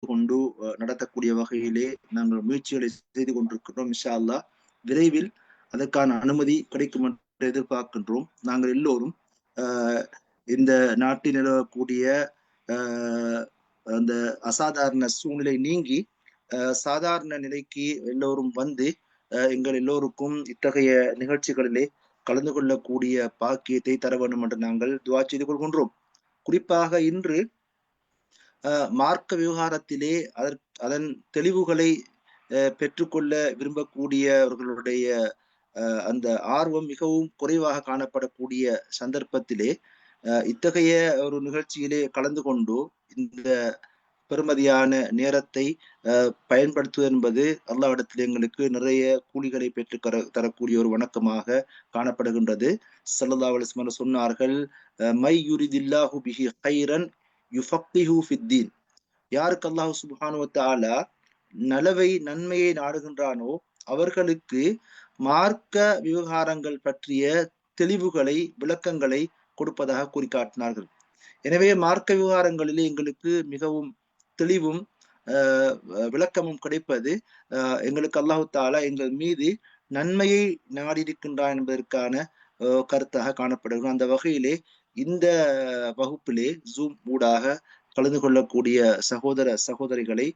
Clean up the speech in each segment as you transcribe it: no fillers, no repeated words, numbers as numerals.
கொண்டு நடத்தக்கூடிய வகையிலே நாங்கள் முயற்சிகளை செய்து கொண்டிருக்கிறோம். இன்ஷா அல்லாஹ் விரைவில் அதற்கான அனுமதி கிடைக்கும் என்று எதிர்பார்க்கின்றோம். நாங்கள் எல்லோரும் இந்த நாட்டில் நிலவக்கூடிய அந்த அசாதாரண சூழ்நிலை நீங்கி சாதாரண நிலைக்கு எல்லோரும் வந்து எங்கள் எல்லோருக்கும் இத்தகைய நிகழ்ச்சிகளிலே கலந்து கொள்ளக்கூடிய பாக்கியத்தை தர வேண்டும் என்று நாங்கள் துவா செய்து கொள்கின்றோம். குறிப்பாக இன்று மார்க்க விவகாரத்திலே அதன் தெளிவுகளை பெற்றுக்கொள்ள விரும்பக்கூடியவர்களுடைய அந்த ஆர்வம் மிகவும் குறைவாக காணப்படக்கூடிய சந்தர்ப்பத்திலே இத்தகைய ஒரு நிகழ்ச்சியிலே கலந்து கொண்டு இந்த பெருமதியான நேரத்தை பயன்படுத்துவது என்பது அல்லாஹ்விடத்தில் எங்களுக்கு நிறைய கூலிகளை பெற்று தரக்கூடிய ஒரு வணக்கமாக காணப்படுகின்றது. ஸல்லல்லாஹு அலைஹி வஸல்லம் சொன்னார்கள், மை யுரிதில்லாஹு பிஹி கைரன் யுஃபக்கிஹு ஃபித்தீன். யாருக்கு அல்லாஹ் சுப்ஹானஹு வ தஆலா நன்மையை நாடுகின்றானோ அவர்களுக்கு மார்க்க விவகாரங்கள் பற்றிய தெளிவுகளை விளக்கங்களை கொடுப்பதாக கூறி காட்டினார்கள். எனவே மார்க்க விவகாரங்களிலே எங்களுக்கு மிகவும் தெளிவும் விளக்கமும் கிடைப்பது எங்களுக்கு அல்லாஹு தாலா எங்கள் மீது நன்மையை நாடியிருக்கின்றான் என்பதற்கான கருத்தாக காணப்படுகிறோம். அந்த வகையிலே இந்த வகுப்பிலே ஜூம் ஊடாக கலந்து கொள்ளக்கூடிய சகோதர சகோதரிகளை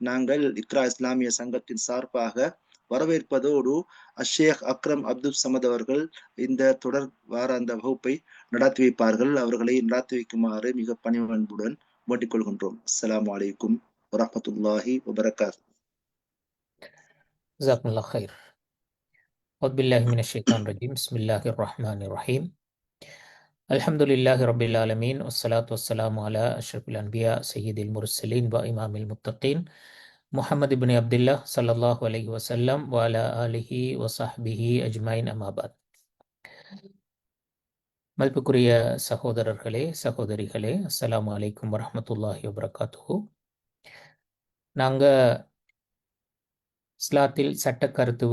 நாங்கள் இக்ரா இஸ்லாமிய சங்கத்தின் சார்பாக வரவேற்பதோடு அஷேக் அக்ரம் அப்துல் சமத் அவர்கள் இந்த தொடர் வார அந்த வகுப்பை நடத்தி வைப்பார்கள். அவர்களை நடத்தி வைக்குமாறு மிக பணிவன்புடன் வேண்டிக் கொள்கின்றோம். அஸ்ஸலாமு அலைக்கும் வரஹ்மத்துல்லாஹி வபரகாத்துஹு. ஜஸாக்குமுல்லாஹ் கைர். அஊது பில்லாஹி மினஷ் ஷைத்தானிர் ரஜீம். பிஸ்மில்லாஹிர் ரஹ்மானிர் ரஹீம். அல்ஹம்துலில்லாஹி ரப்பில் ஆலமீன். வஸ்ஸலாத்து வஸ்ஸலாமு அலா அஷ்ரஃபில் அன்பியா சய்யிதில் முர்ஸலீன் வ இமாமில் முத்தகீன் முஹம்மது இப்னு அப்துல்லாஹ் ஸல்லல்லாஹு அலைஹி வஸல்லம் வ அலா ஆலிஹி வ ஸஹ்பிஹி அஜ்மஈன். அம்மா பஅத். மதிப்புக்குரிய சகோதரர்களே சகோதரிகளே, அஸ்ஸலாமு அலைக்கும் வரஹ்மத்துல்லாஹி வபரகாத்துஹு. நாங்கள் இஸ்லாத்தில் சட்டக்கருத்து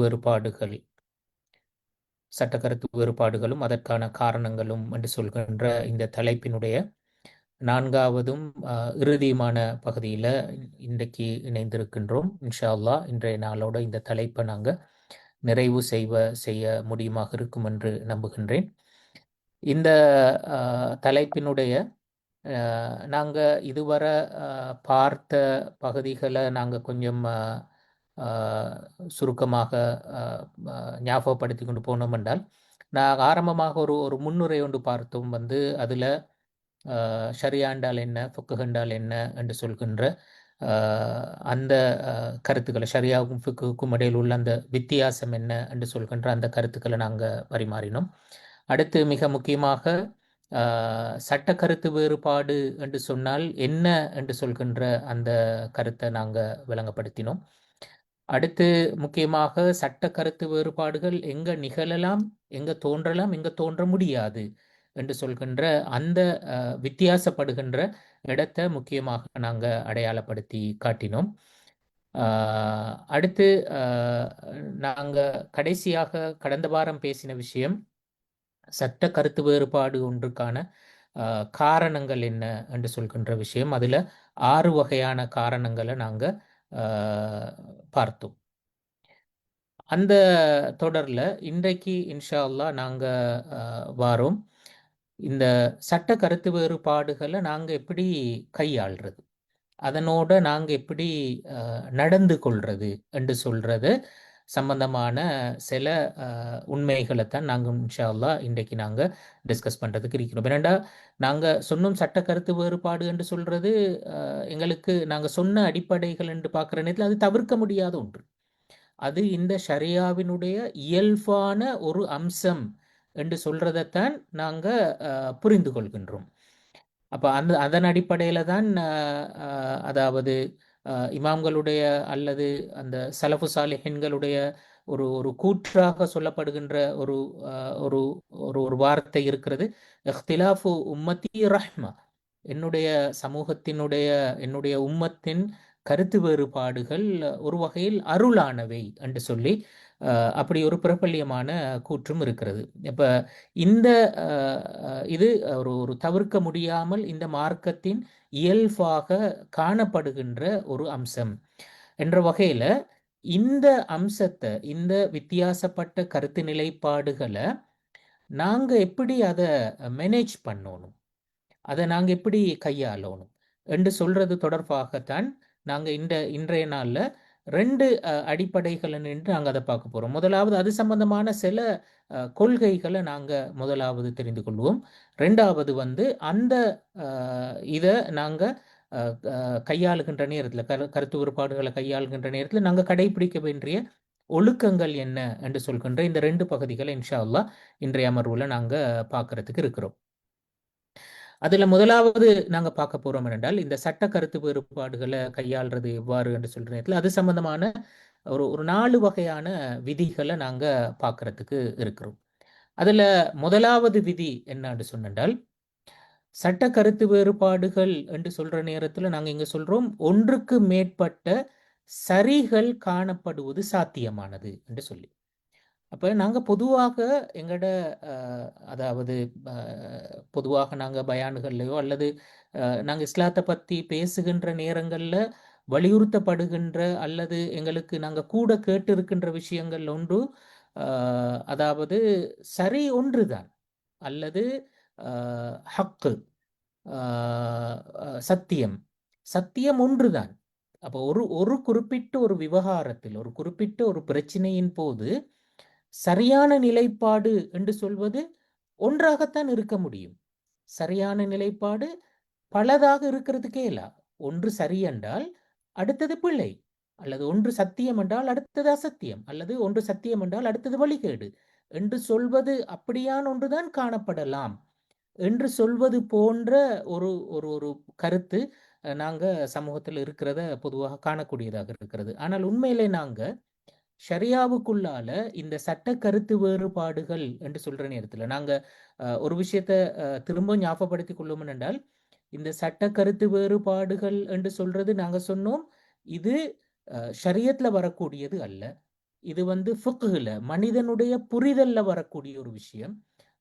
வேறுபாடுகளும் அதற்கான காரணங்களும் என்று சொல்கின்ற இந்த தலைப்பினுடைய 4வதும் இறுதியுமான பகுதியில் இன்றைக்கு இணைந்திருக்கின்றோம். இன்ஷா அல்லாஹ் இன்றைய நாளோட இந்த தலைப்பை நாங்கள் நிறைவு செய்ய முடியுமாக இருக்கும் என்று நம்புகின்றேன். இந்த தலைப்பினுடைய நாங்கள் இதுவரை பார்த்த பகுதிகளை நாங்கள் கொஞ்சம் சுருக்கமாக ஞாபகப்படுத்தி கொண்டு போனோம் என்றால், நாங்கள் ஆரம்பமாக ஒரு முன்னுரை ஒன்று பார்த்தோம். அதில் ஷரியா என்றால் என்ன, ஃபிக்ஹ் என்றால் என்ன என்று சொல்கின்ற அந்த கருத்துக்களை, ஷரியாவுக்கும் ஃபிக்ஹுக்கும் இடையில் உள்ள அந்த வித்தியாசம் என்ன என்று சொல்கின்ற அந்த கருத்துக்களை நாங்கள் பரிமாறினோம். அடுத்து மிக முக்கியமாக சட்ட கருத்து வேறுபாடு என்று சொன்னால் என்ன என்று சொல்கின்ற அந்த கருத்தை நாங்கள் விளங்கப்படுத்தினோம். அடுத்து முக்கியமாக சட்ட கருத்து வேறுபாடுகள் எங்கே நிகழலாம், எங்கே தோன்றலாம், எங்கே தோன்ற முடியாது என்று சொல்கின்ற அந்த வித்தியாசப்படுகின்ற இடத்தை முக்கியமாக நாங்கள் அடையாளப்படுத்தி காட்டினோம். அடுத்து நாங்கள் கடைசியாக கடந்த வாரம் பேசின விஷயம் சட்ட கருத்து வேறுபாடு ஒன்றுக்கான காரணங்கள் என்ன என்று சொல்கின்ற விஷயம். அதில் 6 வகையான காரணங்களை நாங்கள் பார்த்தோம். அந்த தொடரில் இன்றைக்கு இன்ஷா அல்லாஹ் நாங்கள் வாரோம் இந்த சட்ட கருத்து வேறுபாடுகளை நாங்கள் எப்படி கையாள்றது, அதனோட நாங்கள் எப்படி நடந்து கொள்றது என்று சொல்றது சம்பந்தமான சில உண்மைகளை தான் நாங்கள் இன்ஷா அல்லாஹ் இன்றைக்கு நாங்கள் டிஸ்கஸ் பண்ணுறதுக்கு இருக்கிறோம். ஏனெண்டா நாங்கள் சொன்னோம் சட்ட கருத்து வேறுபாடு என்று சொல்கிறது எங்களுக்கு நாங்கள் சொன்ன அடிப்படைகள் என்று பார்க்குற நேரத்தில் அது தவிர்க்க முடியாத ஒன்று. அது இந்த ஷரியாவினுடைய இயல்பான ஒரு அம்சம் என்று சொல்றதைத்தான் நாங்கள் புரிந்து கொள்கின்றோம். அப்போ அதன் அடிப்படையில் தான் அதாவது இமாம்களுடைய அல்லது அந்த சலஃபு சாலிஹின்களுடைய ஒரு கூற்றாக சொல்லப்படுகின்ற ஒரு ஒரு ஒரு வார்த்தை இருக்கிறது, இஹ்திலாஃபு உம்மத்தி ரஹ்மா. என்னுடைய சமூகத்தினுடைய என்னுடைய உம்மத்தின் கருத்து வேறுபாடுகள் ஒரு வகையில் அருளானவை என்று சொல்லி அப்படி ஒரு பிரபல்யமான கூற்றும் இருக்கிறது. இப்ப இந்த இது ஒரு தவிர்க்க முடியாமல் இந்த மார்க்கத்தின் இயல்பாக காணப்படுகின்ற ஒரு அம்சம் என்ற வகையில இந்த அம்சத்தை, இந்த வித்தியாசப்பட்ட கருத்து நிலைப்பாடுகளை நாங்க எப்படி அதை மேனேஜ் பண்ணணும், அதை நாங்க எப்படி கையாளணும் என்று சொல்றது தொடர்பாகத்தான் நாங்க இன்றைய நாள்ல 2 அடிப்படைகளை நின்று நாங்க அதை பார்க்க போறோம். முதலாவது அது சம்பந்தமான சில கொள்கைகளை நாங்க முதலாவது தெரிந்து கொள்வோம். 2வது அந்த இதை நாங்க கையாளுகின்ற நேரத்தில், கருத்து வேறுபாடுகளை கையாளுகின்ற நேரத்தில் நாங்க கடைபிடிக்க வேண்டிய ஒழுக்கங்கள் என்ன என்று சொல்கின்ற இந்த 2 பகுதிகளை இன்ஷா அல்லாஹ் இன்றைய அமர்வுல நாங்க பார்க்கறதுக்கு இருக்கிறோம். அதுல முதலாவது நாங்க பார்க்க போறோம் என்றால், இந்த சட்ட கருத்து வேறுபாடுகளை கையாள்றது எவ்வாறு என்று சொல்ற நேரத்தில் அது சம்பந்தமான ஒரு 4 வகையான விதிகளை நாங்க பார்க்கறதுக்கு இருக்கிறோம். அதுல முதலாவது விதி என்னன்னு சொன்னால், சட்ட கருத்து வேறுபாடுகள் என்று சொல்ற நேரத்துல நாங்க இங்க சொல்றோம், ஒன்றுக்கு மேற்பட்ட சரிகள் காணப்படுவது சாத்தியமானது என்று சொல்லி. அப்போ நாங்கள் பொதுவாக எங்களோட அதாவது பொதுவாக நாங்கள் பயானுகள்லையோ அல்லது நாங்கள் இஸ்லாத்தை பற்றி பேசுகின்ற நேரங்களில் வலியுறுத்தப்படுகின்ற அல்லது எங்களுக்கு நாங்கள் கூட கேட்டு இருக்கின்ற விஷயங்கள் ஒன்று, அதாவது சரி ஒன்றுதான் அல்லது ஹக்கு, சத்தியம், சத்தியம் ஒன்றுதான். அப்போ ஒரு குறிப்பிட்ட ஒரு விவகாரத்தில், ஒரு குறிப்பிட்ட ஒரு பிரச்சனையின் போது சரியான நிலைப்பாடு என்று சொல்வது ஒன்றாகத்தான் இருக்க முடியும். சரியான நிலைப்பாடு பலதாக இருக்கிறதுக்கே இல்ல. ஒன்று சரி என்றால் அடுத்தது பிள்ளை, அல்லது ஒன்று சத்தியம் என்றால் அடுத்தது அசத்தியம், அல்லது ஒன்று சத்தியம் என்றால் அடுத்தது வழிகேடு என்று சொல்வது அப்படியான ஒன்றுதான் காணப்படலாம் என்று சொல்வது போன்ற ஒரு ஒரு ஒரு கருத்து நாங்க சமூகத்தில் இருக்கிறத பொதுவாக காணக்கூடியதாக இருக்கிறது. ஆனால் உண்மையிலே நாங்க ஷரியாவுக்குள்ளால இந்த சட்ட கருத்து வேறுபாடுகள் என்று சொல்ற நேரத்துல நாங்க ஒரு விஷயத்த திரும்ப ஞாபகப்படுத்திக் கொள்ளும் என்றால், இந்த சட்ட கருத்து வேறுபாடுகள் என்று சொல்றது நாங்க சொன்னோம், இது ஷரியத்துல வரக்கூடியது அல்ல. இது ஃபிக்ஹ்ல, மனிதனுடைய புரிதல்ல வரக்கூடிய ஒரு விஷயம்.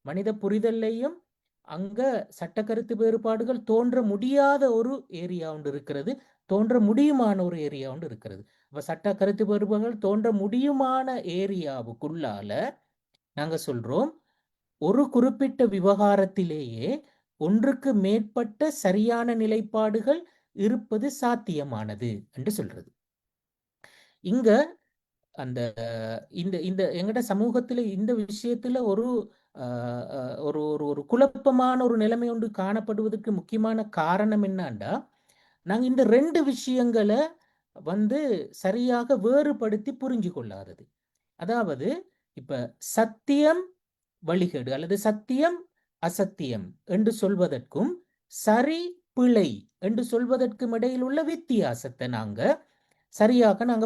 மனித புரிதல்லையும் அங்க சட்ட கருத்து வேறுபாடுகள் தோன்ற முடியாத ஒரு ஏரியா ஒன்று இருக்கிறது, தோன்ற முடியுமான ஒரு ஏரியா ஒன்று இருக்கிறது. அப்ப சட்ட கருத்து வேறுபாடுகள் தோன்ற முடியுமான ஏரியாவுக்குள்ளால நாங்க சொல்றோம், ஒரு குறிப்பிட்ட விவகாரத்திலேயே ஒன்றுக்கு மேற்பட்ட சரியான நிலைப்பாடுகள் இருப்பது சாத்தியமானது என்று சொல்றது. இங்க அந்த இந்த இந்த எங்கட சமூகத்துல இந்த விஷயத்துல ஒரு ஒரு ஒரு குழப்பமான ஒரு நிலைமை ஒன்று காணப்படுவதற்கு முக்கியமான காரணம் என்னன்னா, நாங்க இந்த 2 விஷயங்களை சரியாக வேறுபடுத்தி புரிஞ்சு கொள்ளாதது. அதாவது இப்ப சத்தியம் வழிகேடு அல்லது சத்தியம் அசத்தியம் என்று சொல்வதற்கும் சரி பிழை என்று சொல்வதற்கும் இடையில் உள்ள வித்தியாசத்தை நாங்க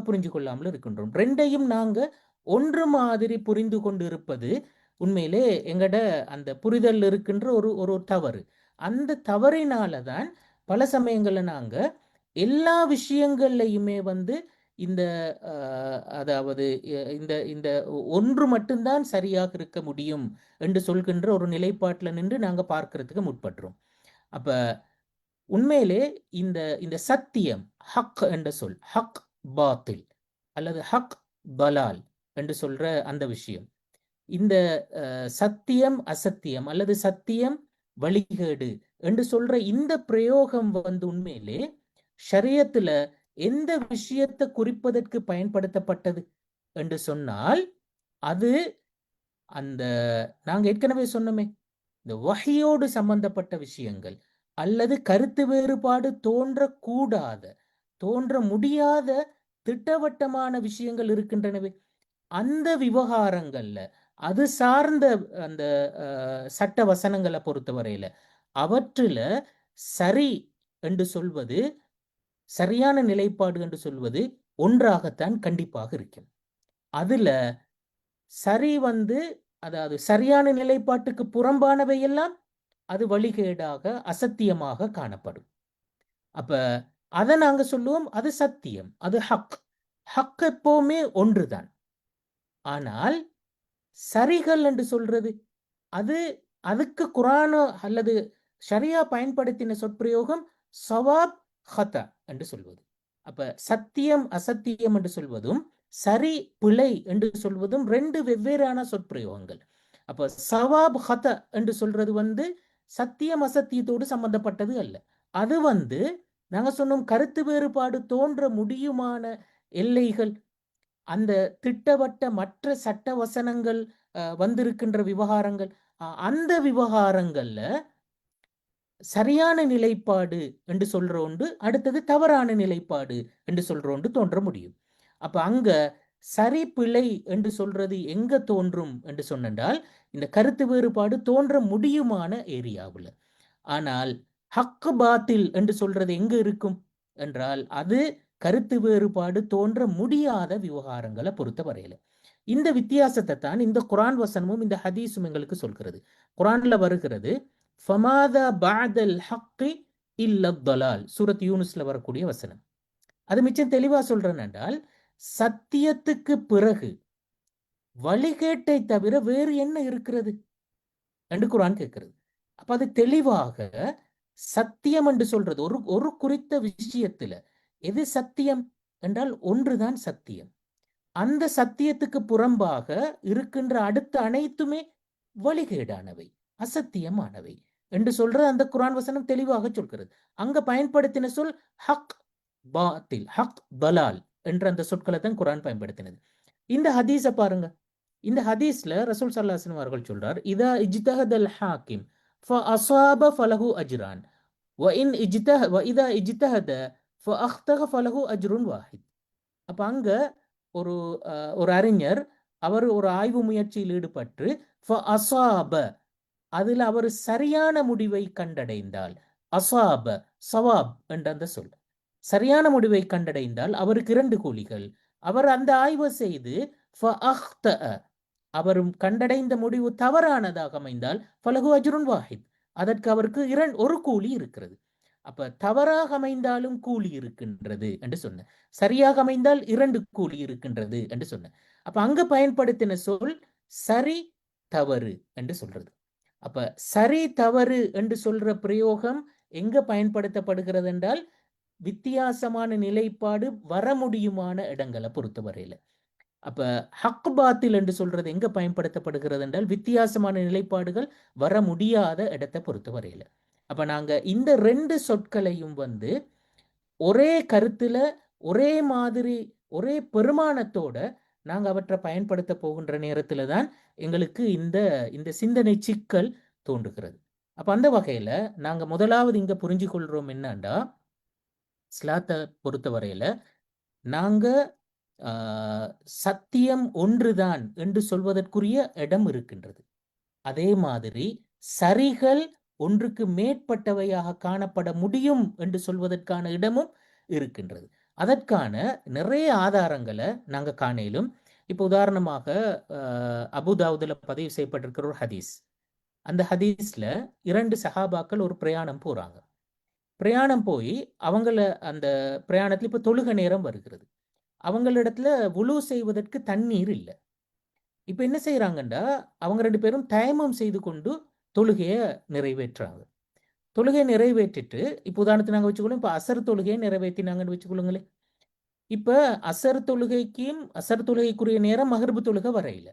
புரிஞ்சு கொள்ளாமல் இருக்கின்றோம். 2ஐயும் நாங்க ஒன்று மாதிரி புரிந்து கொண்டு இருப்பது உண்மையிலே எங்கட அந்த புரிதல் இருக்கின்ற ஒரு தவறு. அந்த தவறினாலதான் பல சமயங்கள்ல நாங்க எல்லா விஷயங்கள்லையுமே இந்த அதாவது இந்த இந்த ஒன்று மட்டும்தான் சரியாக இருக்க முடியும் என்று சொல்கின்ற ஒரு நிலைப்பாட்டுல நின்று நாங்க பார்க்கறதுக்கு முற்படுறோம். அப்ப உண்மையிலே இந்த இந்த சத்தியம் ஹக் என்ற சொல், ஹக் பாத்தில் அல்லது ஹக் பலால் என்று சொல்ற அந்த விஷயம், இந்த சத்தியம் அசத்தியம் அல்லது சத்தியம் வழிகேடு என்று சொல்ற இந்த பிரயோகம் உண்மையிலே ஷரியத்துல எந்த விஷயத்தை குறிப்பதற்கு பயன்படுத்தப்பட்டது என்று சொன்னால், அது அந்த நாங்க ஏற்கனவே சொன்னோமே, இந்த வஹியோடு சம்பந்தப்பட்ட விஷயங்கள் அல்லது கருத்து வேறுபாடு தோன்றக்கூடாத, தோன்ற முடியாத திட்டவட்டமான விஷயங்கள் இருக்கின்றனவே, அந்த விவகாரங்கள்ல அது சார்ந்த அந்த சட்ட வசனங்களை பொறுத்தவரையில அவற்றில சரி என்று சொல்வது, சரியான நிலைப்பாடு என்று சொல்வது ஒன்றாகத்தான் கண்டிப்பாக இருக்கும். அதுல சரி அதாவது சரியான நிலைப்பாட்டுக்கு புறம்பானவை எல்லாம் அது வழிகேடாக அசத்தியமாக காணப்படும். அப்ப அதை நாங்க சொல்லுவோம் அது சத்தியம், அது ஹக். ஹக் எப்பவுமே ஒன்றுதான். ஆனால் சரிகள் என்று சொல்றது அது அதுக்கு குரானோ அல்லது ஷரியா பயன்படுத்தின சொற்பிரயோகம் சவாப் ஹதா என்று சொல்வது. அப்ப சத்தியம் அசத்தியம் என்று சொல்வதும் சரி பிழை என்று சொல்வதும் ரெண்டு வெவ்வேறான சொற்பிரயோகங்கள். அப்ப சவாப் ஹத என்று சொல்றது சத்தியம் அசத்தியத்தோடு சம்பந்தப்பட்டது அல்ல. அது நாங்க சொன்னோம் கருத்து வேறுபாடு தோன்ற முடியுமான எல்லைகள், அந்த திட்டவட்ட மற்ற சட்ட வசனங்கள் வந்திருக்கின்ற விவகாரங்கள், அந்த விவகாரங்கள்ல சரியான நிலைப்பாடு என்று சொல்ற ஒன்று, அடுத்தது தவறான நிலைப்பாடு என்று சொல்ற ஒன்று தோன்ற முடியும். அப்ப அங்க சரி பிழை என்று சொல்றது எங்க தோன்றும் என்று சொன்னால் இந்த கருத்து வேறுபாடு தோன்ற முடியுமான ஏரியாவில். ஆனால் ஹக்கு பாத்தில் என்று சொல்றது எங்க இருக்கும் என்றால் அது கருத்து வேறுபாடு தோன்ற முடியாத விவகாரங்களை பொறுத்த வரையில. இந்த வித்தியாசத்தை தான் இந்த குரான் வசனமும் இந்த ஹதீஸும் எங்களுக்கு சொல்கிறது. குரான்ல வருகிறது ஃபமாதா பஅதல் ஹக்கி இல்ல தலால், சூரத் யூனுஸ்ல வரக்கூடிய வசனம். அது மிச்சம் தெளிவா சொல்றேன் என்றால் சத்தியத்துக்கு பிறகு வழிகேட்டை தவிர வேறு என்ன இருக்கிறது என்று குரான் கேட்கிறது. அப்ப அது தெளிவாக சத்தியம் என்று சொல்றது ஒரு குறித்த விஷயத்துல எது சத்தியம் என்றால் ஒன்றுதான் சத்தியம். அந்த சத்தியத்துக்கு புறம்பாக இருக்கின்ற அடுத்த அனைத்துமே வழிகேடானவை, அசத்தியமானவை என்று சொல்ற அந்த குரான் வசனம் தெளிவாக சொல்கிறது. அங்க பயன்படுத்தின சொல் ஹக் பாத்தில், ஹக் பலால் என்ற அந்த சொற்களை தான் குரான் பயன்படுத்தினது. இந்த ஹதீஸை பாருங்க. இந்த ஹதீஸ்ல ரசூல் ஸல்லல்லாஹு அலைஹி வஸல்லம் அவர்கள் சொல்றார், இதா இஜ்தஹதல் ஹாக்கிம் ஃபஅஸாப ஃபலஹு அஜ்ரான் வ இதா இஜ்தஹத ஃபஅக்தஹ ஃபலஹு அஜ்ருன் வாஹித். அப்ப அங்க ஒரு அறிஞர் அவர் ஒரு ஆய்வு முயற்சியில் ஈடுபட்டு ஃபஅஸாப அதில் அவர் சரியான முடிவை கண்டடைந்தால், அசாப சவாப் என்ற அந்த சொல், சரியான முடிவை கண்டடைந்தால் அவருக்கு 2 கூலிகள். அவர் அந்த ஆய்வு செய்து அவர் கண்டடைந்த முடிவு தவறானதாக அமைந்தால் ஃபலஹு அஜ்ருன் வாஹித், அதற்கு அவருக்கு ஒரு கூலி இருக்கிறது. அப்ப தவறாக அமைந்தாலும் கூலி இருக்கின்றது என்று சொன்ன, சரியாக அமைந்தால் 2 கூலி இருக்கின்றது என்று சொன்ன. அப்ப அங்க பயன்படுத்தின சொல் சரி தவறு என்று சொல்றது. அப்ப சரி தவறு என்று சொல்ற பிரயோகம் எங்க பயன்படுத்தப்படுகிறது என்றால் வித்தியாசமான நிலைப்பாடு வர முடியுமான இடங்களை பொறுத்தவரையில. அப்ப ஹக் பாத்தில் என்று சொல்றது எங்க பயன்படுத்தப்படுகிறது என்றால் வித்தியாசமான நிலைப்பாடுகள் வர முடியாத இடத்தை பொறுத்தவரையில. அப்ப நாங்க இந்த 2 சொற்களையும் ஒரே கருத்துல ஒரே மாதிரி ஒரே பெருமானத்தோட நாங்க அவற்றை பயன்படுத்த போகின்ற நேரத்துல தான் எங்களுக்கு இந்த சிந்தனை சிக்கல் தோன்றுகிறது. அப்ப அந்த வகையில நாங்க முதலாவது இங்க புரிஞ்சு கொள்றோம் என்னண்டா, இஸ்லாத்தை பொறுத்தவரையில நாங்க சத்தியம் ஒன்றுதான் என்று சொல்வதற்குரிய இடம் இருக்கின்றது. அதே மாதிரி சரிகள் ஒன்றுக்கு மேற்பட்டவையாக காணப்பட முடியும் என்று சொல்வதற்கான இடமும் இருக்கின்றது. அதற்கான நிறைய ஆதாரங்களை நாங்க காணலும். இப்போ உதாரணமாக அபுதாவுதுல பதிவு செய்யப்பட்டிருக்கிற ஒரு ஹதீஸ். அந்த ஹதீஸ்ல 2 சஹாபாக்கள் ஒரு பிரயாணம் போறாங்க. பிரயாணம் போய் அவங்கள அந்த பிரயாணத்துல இப்ப தொழுக நேரம் வருகிறது. அவங்களிடத்துல வுலு செய்வதற்கு தண்ணீர் இல்லை. இப்ப என்ன செய்யறாங்கண்டா அவங்க 2 பேரும் தயமம் செய்து கொண்டு தொழுகையை நிறைவேற்றுறாங்க. தொழுகையை நிறைவேற்றிட்டு இப்ப உதாரணத்துக்கு நாங்க வச்சுக்கொள்ளும், இப்ப அசர் தொழுகையை நிறைவேற்றினாங்கன்னு வச்சுக்கொள்ளுங்களேன். இப்ப அசர் தொழுகைக்குரிய நேரம் மகரிபு தொழுகை வரையில.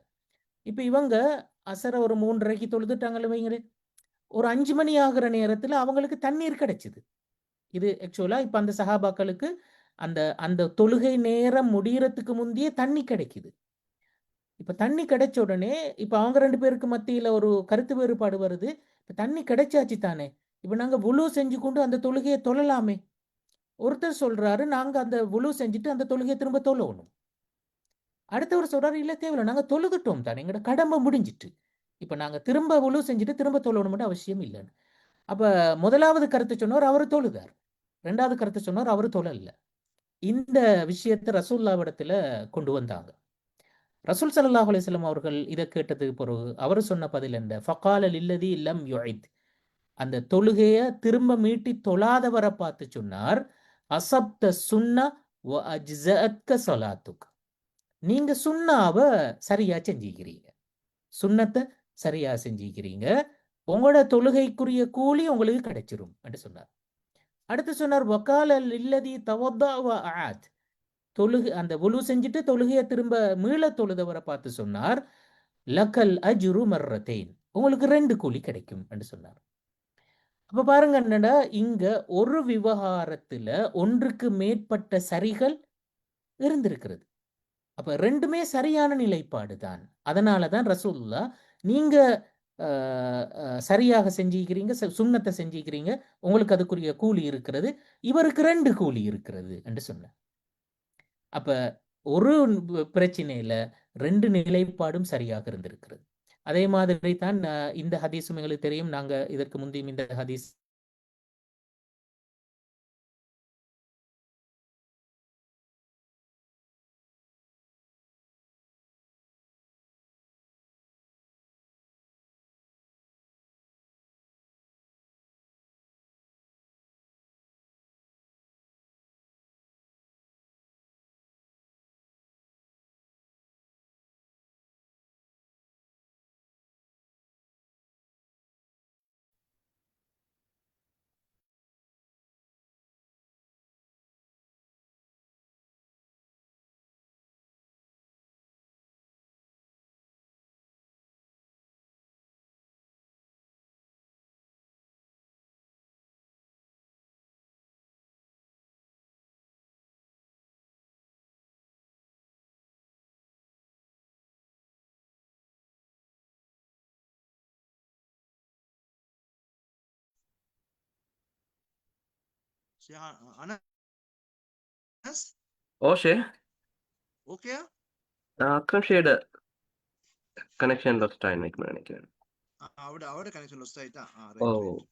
இப்ப இவங்க அசரை ஒரு 3:30க்கு தொழுதுட்டாங்கன்னு வைங்களே, ஒரு 5 மணி ஆகிற நேரத்துல அவங்களுக்கு தண்ணீர் கிடைச்சிது. இது ஆக்சுவலா இப்ப அந்த சஹாபாக்களுக்கு அந்த தொழுகை நேரம் முடியறதுக்கு முந்தைய தண்ணி கிடைக்குது. இப்ப தண்ணி கிடைச்ச உடனே இப்ப அவங்க 2 பேருக்கு மத்தியில ஒரு கருத்து வேறுபாடு வருது. இப்ப தண்ணி கிடைச்சாச்சு தானே, இப்ப நாங்க வுலு செஞ்சு கொண்டு அந்த தொழுகையை தொழலாமே. ஒருத்தர் சொல்றாரு நாங்க அந்த வுலு செஞ்சுட்டு அந்த தொழுகையை திரும்ப தொழணும். அடுத்தவர் சொல்றாரு இல்ல தேவையில்லை, நாங்க தொழுதுட்டோம் தானே, எங்களோட கடமை முடிஞ்சிட்டு, இப்ப நாங்க திரும்ப வுலு செஞ்சுட்டு திரும்ப தொழணும்னு அவசியம் இல்லைன்னு. அப்ப முதலாவது கருத்து சொன்னவர் அவரு தொழுதார், 2வது கருத்து சொன்னவர் அவரு தொழல. இந்த விஷயத்தை ரசூலுல்லாஹ்விடத்துல கொண்டு வந்தாங்க. ரசூல் ஸல்லல்லாஹு அலைஹி வஸல்லம் அவர்கள் இதை கேட்டதுக்கு பிறகு அவர் சொன்ன பதில் என்ன, ஃபகால லில்லதி லம் யுஇத், அந்த தொழுகையை திரும்ப மீட்டி தொழாதவரை பார்த்து சொன்னார், அசப்த சுன்னா வ அஜ்ஸஅத்க ஸலாத்துக். நீங்க சுன்னாவை சரியா செஞ்சுக்கிறீங்க, சுன்னத்தை சரியா செஞ்சுக்கிறீங்க, உங்களோட தொழுகைக்குரிய கூலி உங்களுக்கு கிடைச்சிரும் என்று சொன்னார். அடுத்து சொன்னார் வக்கால இல்லதி தவத்தா வ ஆத். தொழுகை அந்த வுலு செஞ்சுட்டு தொழுகையை திரும்ப மீள தொழுதவரை பார்த்து சொன்னார் லக்கல் அஜ்ரு மர்ரத்தைன், உங்களுக்கு 2 கூலி கிடைக்கும் என்று சொன்னார். அப்ப பாருங்க என்னடா, இங்க ஒரு விவகாரத்துல ஒன்றுக்கு மேற்பட்ட சரிகள் இருந்திருக்கிறது. அப்ப ரெண்டுமே சரியான நிலைப்பாடு தான். அதனால தான் ரசூலுல்லாஹ் நீங்க சரியாக செஞ்சிக்கிறீங்க, சுன்னத்தை செஞ்சிக்கிறீங்க, உங்களுக்கு அதுக்குரிய கூலி இருக்கிறது, இவருக்கு 2 கூலி இருக்கிறது என்று சொன்னார். அப்ப ஒரு பிரச்சனையில 2 நிலைப்பாடும் சரியாக இருந்திருக்கிறது. அதே மாதிரி தான் இந்த ஹதீஸும் எங்களுக்கு தெரியும். நாங்க இதற்கு முந்தையும் இந்த ஹதீஸ் Anas Oh, Shay, okay. Akshay connection lost ஆயின்னு நினைக்கிறேன். அவட கனெக்ஷன் லாஸ்ட் ஆயிட்டா. ஓ ரைட்.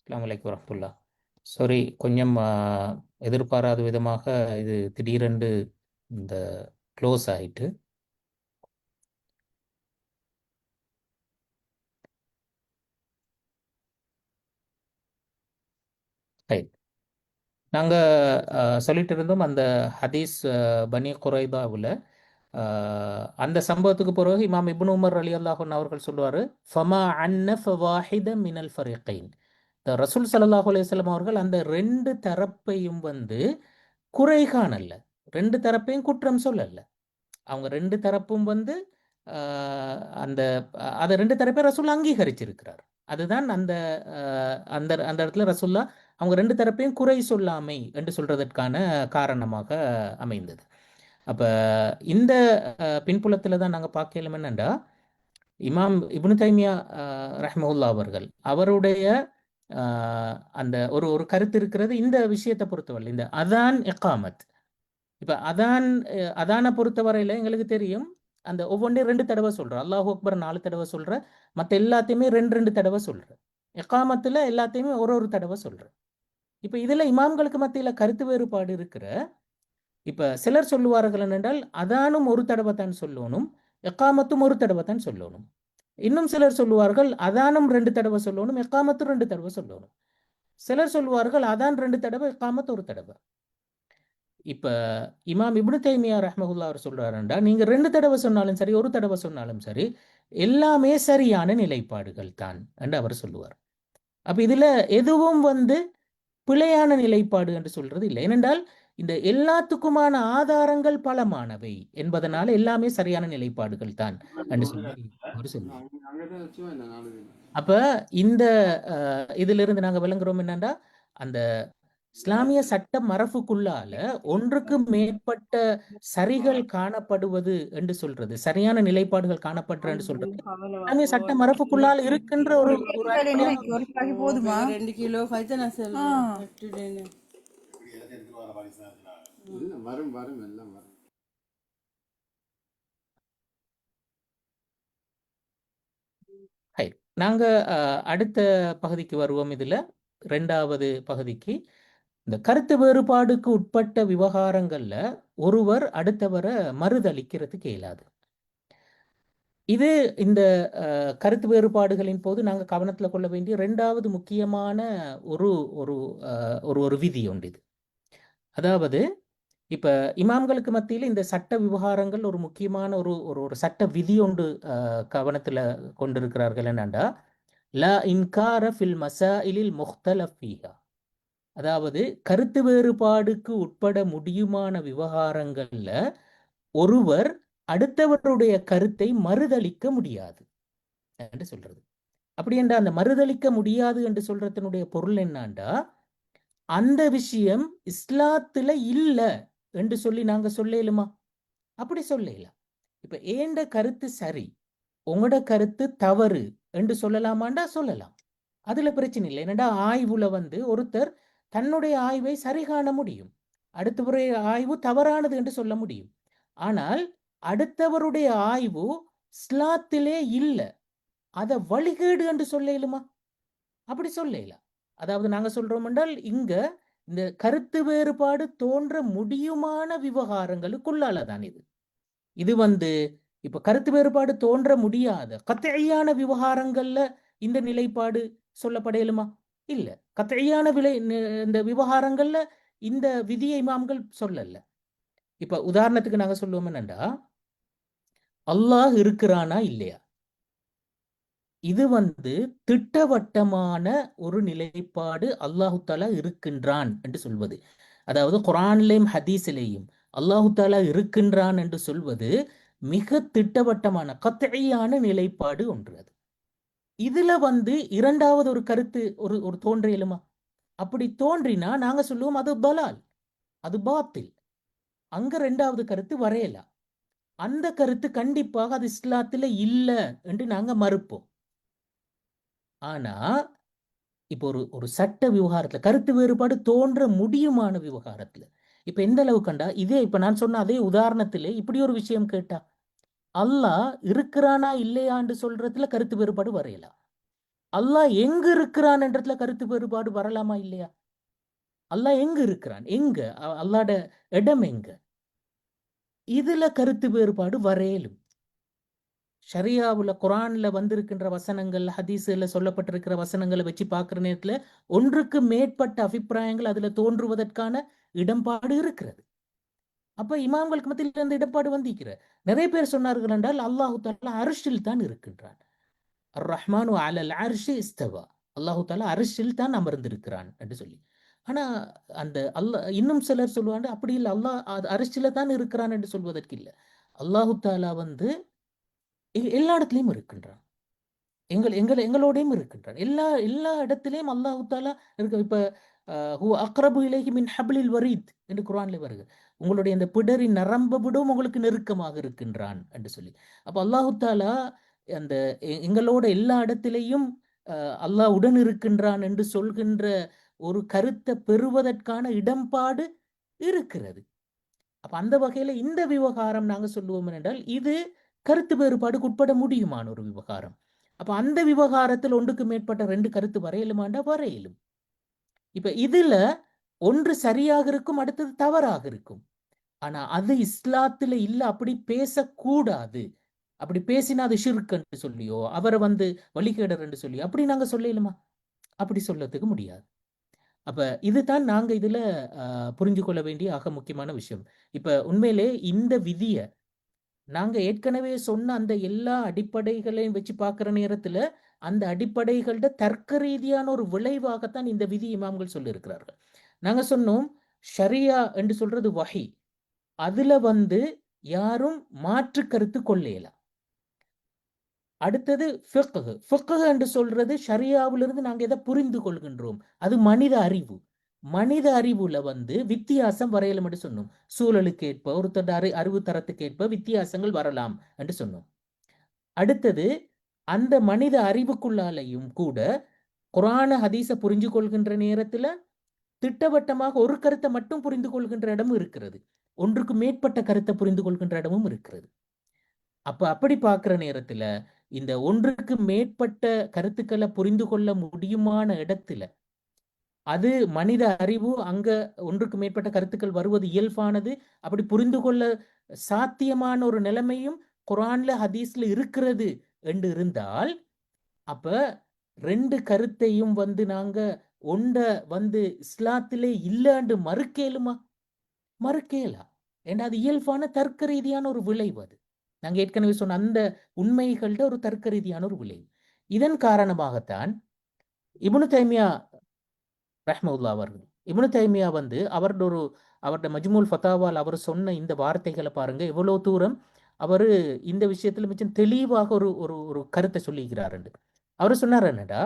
அஸ்ஸலாமு அலைக்கும் வரஹ்மத்துல்லாஹ். சாரி, கொஞ்சம் எதிர்பாராத விதமாக இது திடீரென்று இந்த க்ளோஸ் ஆயிட்டு. ரைட். நாங்கள் சொல்லிட்டு இருந்தோம் அந்த ஹதீஸ் பனி குறைதாவில் அந்த சம்பவத்துக்கு பிறகு இமாம் இப்னு உமர் ரலியல்லாஹு அன்ஹு அவர்கள் சொல்லுவார், ஃபமா அன்னஃப வாஹித மினல் ஃபரீகைன். இந்த ரசூல் ஸல்லல்லாஹு அலைஹி வஸல்லம் அவர்கள் அந்த ரெண்டு தரப்பையும் குறை காணல, ரெண்டு தரப்பையும் குற்றம் சொல்லல. அவங்க ரெண்டு தரப்பும் அந்த அதை ரெண்டு தரப்பை ரசூல் அங்கீகரிச்சிருக்கிறார். அதுதான் அந்த அந்த அந்த இடத்துல ரசூல்லா அவங்க ரெண்டு தரப்பையும் குறை சொல்லாமை என்று சொல்றதற்கான காரணமாக அமைந்தது. அப்ப இந்த பின்புலத்துல தான் நாங்க பார்க்கலாம் என்னண்டா, இமாம் இப்னு தைமியா ரஹ்மஹுல்லா அவர்கள் அவருடைய அந்த ஒரு ஒரு கருத்து இருக்கிறது இந்த விஷயத்தை பொறுத்தவரை. இந்த அதான் இகாமத், இப்ப அதானை பொறுத்தவரையில எங்களுக்கு தெரியும், அந்த ஒவ்வொன்றையும் 2 தடவை சொல்ற, அல்லாஹு அக்பர் 4 தடவை சொல்ற, மற்ற எல்லாத்தையுமே 2 தடவை சொல்ற, இகாமத்துல எல்லாத்தையுமே ஒரு தடவை சொல்ற. இப்ப இதுல இமாம்களுக்கு மத்தியில கருத்து வேறுபாடு இருக்கிற. இப்ப சிலர் சொல்லுவார்கள் என்றால் அதானும் ஒரு தடவை தான் சொல்லணும், இகாமத்தும் ஒரு தடவை தான் சொல்லணும். இன்னும் சிலர் சொல்லுவார்கள் அதானும் 2 தடவை சொல்லணும், இகாமத்தும் 2 தடவை சொல்லணும். சிலர் சொல்லுவார்கள் அதான் 2 தடவை, இகாமத் ஒரு தடவை. இப்ப இமாம் இப்னு தைமியா ரஹ்மஹுல்லா அவர் சொல்றாருண்டா, நீங்க 2 தடவை சொன்னாலும் சரி, ஒரு தடவை சொன்னாலும் சரி, எல்லாமே சரியான நிலைப்பாடுகள் தான் என்று அவர் சொல்லுவார். அப்ப இதுல எதுவும் பிழையான நிலைப்பாடு என்று சொல்றது இல்லை. ஏனென்றால் இந்த எல்லாத்துக்குமான ஆதாரங்கள் பலமானவை என்பதனால எல்லாமே சரியான நிலைப்பாடுகள் தான் என்று சொல்லி அவர் சொல்லுவார். அப்ப இந்த இதிலிருந்து நாங்க விளங்குறோம் என்னன்னா, அந்த இஸ்லாமிய சட்ட மரபுக்குள்ளால ஒன்றுக்கு மேற்பட்ட சரிகள் காணப்படுவது என்று சொல்றது, சரியான நிலைப்பாடுகள் காணப்படுற என்று சொல்றது இஸ்லாமிய சட்ட மரபுக்குள்ளால் இருக்கின்ற ஒரு ஒரு அடிப்படையான போதுமா? 2 கிலோ అయితే నా సెల్ పెట్టిడేనే வரும் வரும் எல்லாம் வரும். நாங்க அடுத்த பகுதிக்கு வருவோம். இதுல 2வது பகுதிக்கு, இந்த கருத்து வேறுபாடுக்கு உட்பட்ட விவகாரங்கள்ல ஒருவர் அடுத்தவரை மறுதளிக்கிறதுக்கு இயலாது. இது இந்த கருத்து வேறுபாடுகளின் போது நாங்க கவனத்துல கொள்ள வேண்டிய 2வது முக்கியமான ஒரு ஒரு ஒரு விதி உண்டு. இது அதாவது இப்ப இமாம்களுக்கு மத்தியில் இந்த சட்ட விவகாரங்கள் ஒரு முக்கியமான ஒரு ஒரு சட்ட விதி ஒன்று கவனத்துல கொண்டிருக்கிறார்கள். என்னண்டா, லா இன்கார ஃபில் மசாயிலில் முஹ்தலஃப் ஃபீஹா. அதாவது கருத்து வேறுபாடுக்கு உட்பட முடியுமான விவகாரங்கள்ல ஒருவர் அடுத்தவருடைய கருத்தை மறுதளிக்க முடியாது என்று சொல்றது. அப்படி என்றா அந்த மறுதளிக்க முடியாது என்று சொல்றதனுடைய பொருள் என்னாண்டா, அந்த விஷயம் இஸ்லாத்துல இல்ல என்று சொல்லி நாங்க சொல்லலுமா? அப்படி சொல்லலாம். இப்ப ஏண்ட கருத்து சரி, உங்களோட கருத்து தவறு என்று சொல்லலாமாண்டா சொல்லலாம். அதுல பிரச்சனை இல்லை. என்னடா, ஆய்வுல ஒருத்தர் தன்னுடைய ஆய்வை சரி காண முடியும், அடுத்தவருடைய ஆய்வு தவறானது என்று சொல்ல முடியும். ஆனால் அடுத்தவருடைய ஆய்வு இஸ்லாத்திலே இல்லை, அதை வழிகேடு என்று சொல்லலுமா? அப்படி சொல்லலாம். அதாவது நாங்க சொல்றோம் என்றால் இங்க இந்த கருத்து வேறுபாடு தோன்ற முடியுமான விவகாரங்களுக்குள்ளாலதான் இது. இது இப்ப கருத்து வேறுபாடு தோன்ற முடியாத கத்தையான விவகாரங்கள்ல இந்த நிலைப்பாடு சொல்லப்படையலுமா? இல்ல. கத்தையான இந்த விவகாரங்கள்ல இந்த விதியை இமாம்கள் சொல்லல. இப்ப உதாரணத்துக்கு நாங்க சொல்லுவோம் என்னண்டா, அல்லாஹ் இருக்கிறானா இல்லையா, இது திட்டவட்டமான ஒரு நிலைப்பாடு. அல்லாஹு தாலா இருக்கின்றான் என்று சொல்வது, அதாவது குர்ஆனிலேயும் ஹதீஸிலேயும் அல்லாஹு தாலா இருக்கின்றான் என்று சொல்வது மிக திட்டவட்டமான கத்இயான நிலைப்பாடு ஒன்று. அது இதுல 2வது ஒரு கருத்து ஒரு தோன்றியலுமா? அப்படி தோன்றினா நாங்க சொல்லுவோம் அது பலால், அது பாத்தில். அங்க 2வது கருத்து வரையலாம். அந்த கருத்து கண்டிப்பாக அது இஸ்லாத்துல இல்ல என்று நாங்க மறுப்போம். ஆனா இப்போ ஒரு சட்ட விவகாரத்துல கருத்து வேறுபாடு தோன்ற முடியுமான விவகாரத்துல இப்ப எந்த அளவு கண்டா, இதே இப்ப நான் சொன்ன அதே உதாரணத்திலே இப்படி ஒரு விஷயம் கேட்டா, அல்லாஹ் இருக்கிறானா இல்லையான்னு சொல்றதுல கருத்து வேறுபாடு வரையலாம். அல்லாஹ் எங்க இருக்கிறான் என்றதுல கருத்து வேறுபாடு வரலாமா இல்லையா? அல்லாஹ் எங்க இருக்கிறான், எங்க அல்லாஹ்ட இடம் எங்க, இதுல கருத்து வேறுபாடு வரையலும். ஷரியாவுல குரான்ல வந்திருக்கின்ற வசனங்கள், ஹதீஸ்ல சொல்லப்பட்டிருக்கிற வசனங்களை வச்சு பார்க்கிற நேரத்துல ஒன்றுக்கு மேற்பட்ட அபிப்பிராயங்கள் அதுல தோன்றுவதற்கான இடம்பாடு இருக்கிறது. அப்ப இமாம்களுக்கு மத்தியில் அந்த இடம்பாடு வந்திருக்கிற நிறைய பேர் சொன்னார்கள் என்றால் அல்லாஹு தாலா அரிஷில் தான் இருக்கின்றான். அர் ரஹ்மானு அலல் அர்ஷி இஸ்தவா, அல்லாஹு தாலா அரிஷில் தான் அமர்ந்திருக்கிறான் என்று சொல்லி. ஆனா அந்த அல்லாஹ் இன்னும் சிலர் சொல்லுவாங்க அப்படி இல்லை, அல்லாஹ் அரிஷில தான் இருக்கிறான் என்று சொல்வதற்கு இல்லை. அல்லாஹு தாலா வந்து எல்லா இடத்துலையும் இருக்கின்றான், எங்களோடையும் இருக்கின்றான். எல்லா எல்லா இடத்திலையும் அல்லாஹு தாலா இருக்கு. இப்ப அக்ரபு இலைஹி மின் ஹப்லில் வரீத் என்று குர்ஆன்ல வருது, உங்களுடைய அந்த பிடரின் நரம்பை விடவும் உங்களுக்கு நெருக்கமாக இருக்கின்றான் என்று சொல்லி. அப்ப அல்லாஹு தாலா அந்த எங்களோட எல்லா இடத்திலையும் அல்லாஹ் உடன் இருக்கின்றான் என்று சொல்கின்ற ஒரு கருத்தை பெறுவதற்கான இடம்பாடு இருக்கிறது. அப்ப அந்த வகையில இந்த விவகாரம் நாங்க சொல்லுவோம் என்றால் இது கருத்து வேறுபாடுக்கு உட்பட முடியுமான ஒரு விவகாரம். அப்ப அந்த விவகாரத்தில் ஒன்றுக்கு மேற்பட்ட 2 கருத்து வரையலுமாண்டா வரையலும். இப்ப இதுல ஒன்று சரியாக இருக்கும், அடுத்தது தவறாக இருக்கும். ஆனா அது இஸ்லாத்துல இல்ல, அப்படி பேசக்கூடாது, அப்படி பேசினா அது ஷிர்க் என்று சொல்லியோ அவரை வந்து வழிகேடர் என்று சொல்லியோ அப்படி நாங்க சொல்லலுமா? அப்படி சொல்லத்துக்கு முடியாது. அப்ப இதுதான் நாங்க இதுல புரிஞ்சு கொள்ள வேண்டிய ஆக முக்கியமான விஷயம். இப்ப உண்மையிலே இந்த விதிய நாங்க ஏற்கனவே சொன்ன அந்த எல்லா அடிப்படைகளையும் வச்சு பார்க்கிற நேரத்துல அந்த அடிப்படைகளோட தர்க்க ரீதியான ஒரு விளைவாகத்தான் இந்த விதி இமாம்கள் சொல்லி இருக்கிறார்கள். நாங்க சொன்னோம் ஷரியா என்று சொல்றது வஹி, அதுல வந்து யாரும் மாற்று கருத்து கொள்ளையலாம். அடுத்தது ஃபிக்ஹ். ஃபிக்ஹ் என்று சொல்றது ஷரியாவிலிருந்து நாங்க எதை புரிந்து கொள்கின்றோம், அது மனித அறிவு. மனித அறிவுல வந்து வித்தியாசம் வரையலாம் என்று சொன்னோம். சூழலுக்கு ஏற்ப ஒருத்தர் அறிவு தரத்துக்கு ஏற்ப வித்தியாசங்கள் வரலாம் என்று சொன்னோம். அடுத்தது அந்த மனித அறிவுக்குள்ளாலையும் கூட குர்ஆன் ஹதீஸ புரிஞ்சு கொள்கின்ற நேரத்துல திட்டவட்டமாக ஒரு கருத்தை மட்டும் புரிந்து கொள்கின்ற இடமும் இருக்கிறது, ஒன்றுக்கு மேற்பட்ட கருத்தை புரிந்து கொள்கின்ற இடமும் இருக்கிறது. அப்ப அப்படி பார்க்கிற நேரத்துல இந்த ஒன்றுக்கு மேற்பட்ட கருத்துக்களை புரிந்து கொள்ள முடியுமான இடத்துல அது மனித அறிவு, அங்க ஒன்றுக்கு மேற்பட்ட கருத்துக்கள் வருவது இயல்பானது. அப்படி புரிந்து கொள்ள சாத்தியமான ஒரு நிலைமையும் குர்ஆன்ல ஹதீஸ்ல இருக்கிறது என்று இருந்தால் அப்ப 2 கருத்தையும் வந்து நாங்க ஒண்ட வந்து இஸ்லாத்திலே இல்லைன்னு மறுக்கேலுமா? மறுக்கேலா. ஏன்னா அது இயல்பான தர்க்க ரீதியான ஒரு விளைவு. அது நாங்க ஏற்கனவே சொன்ன அந்த உண்மைகள்ட ஒரு தர்க்க ரீதியான ஒரு விளைவு. இதன் காரணமாகத்தான் இப்னு தைமியா ரஹ்மத்துல்லாஹி அவர்கள், இப்னு தைமியா வந்து அவருடைய மஜ்முல் ஃபதாவால் அவர் சொன்ன இந்த வார்த்தைகளை பாருங்க, எவ்வளவு தூரம் அவரு இந்த விஷயத்துல மிச்சம் தெளிவாக ஒரு ஒரு ஒரு கருத்தை சொல்லிக்கிறார். அவர் சொன்னார் என்னடா,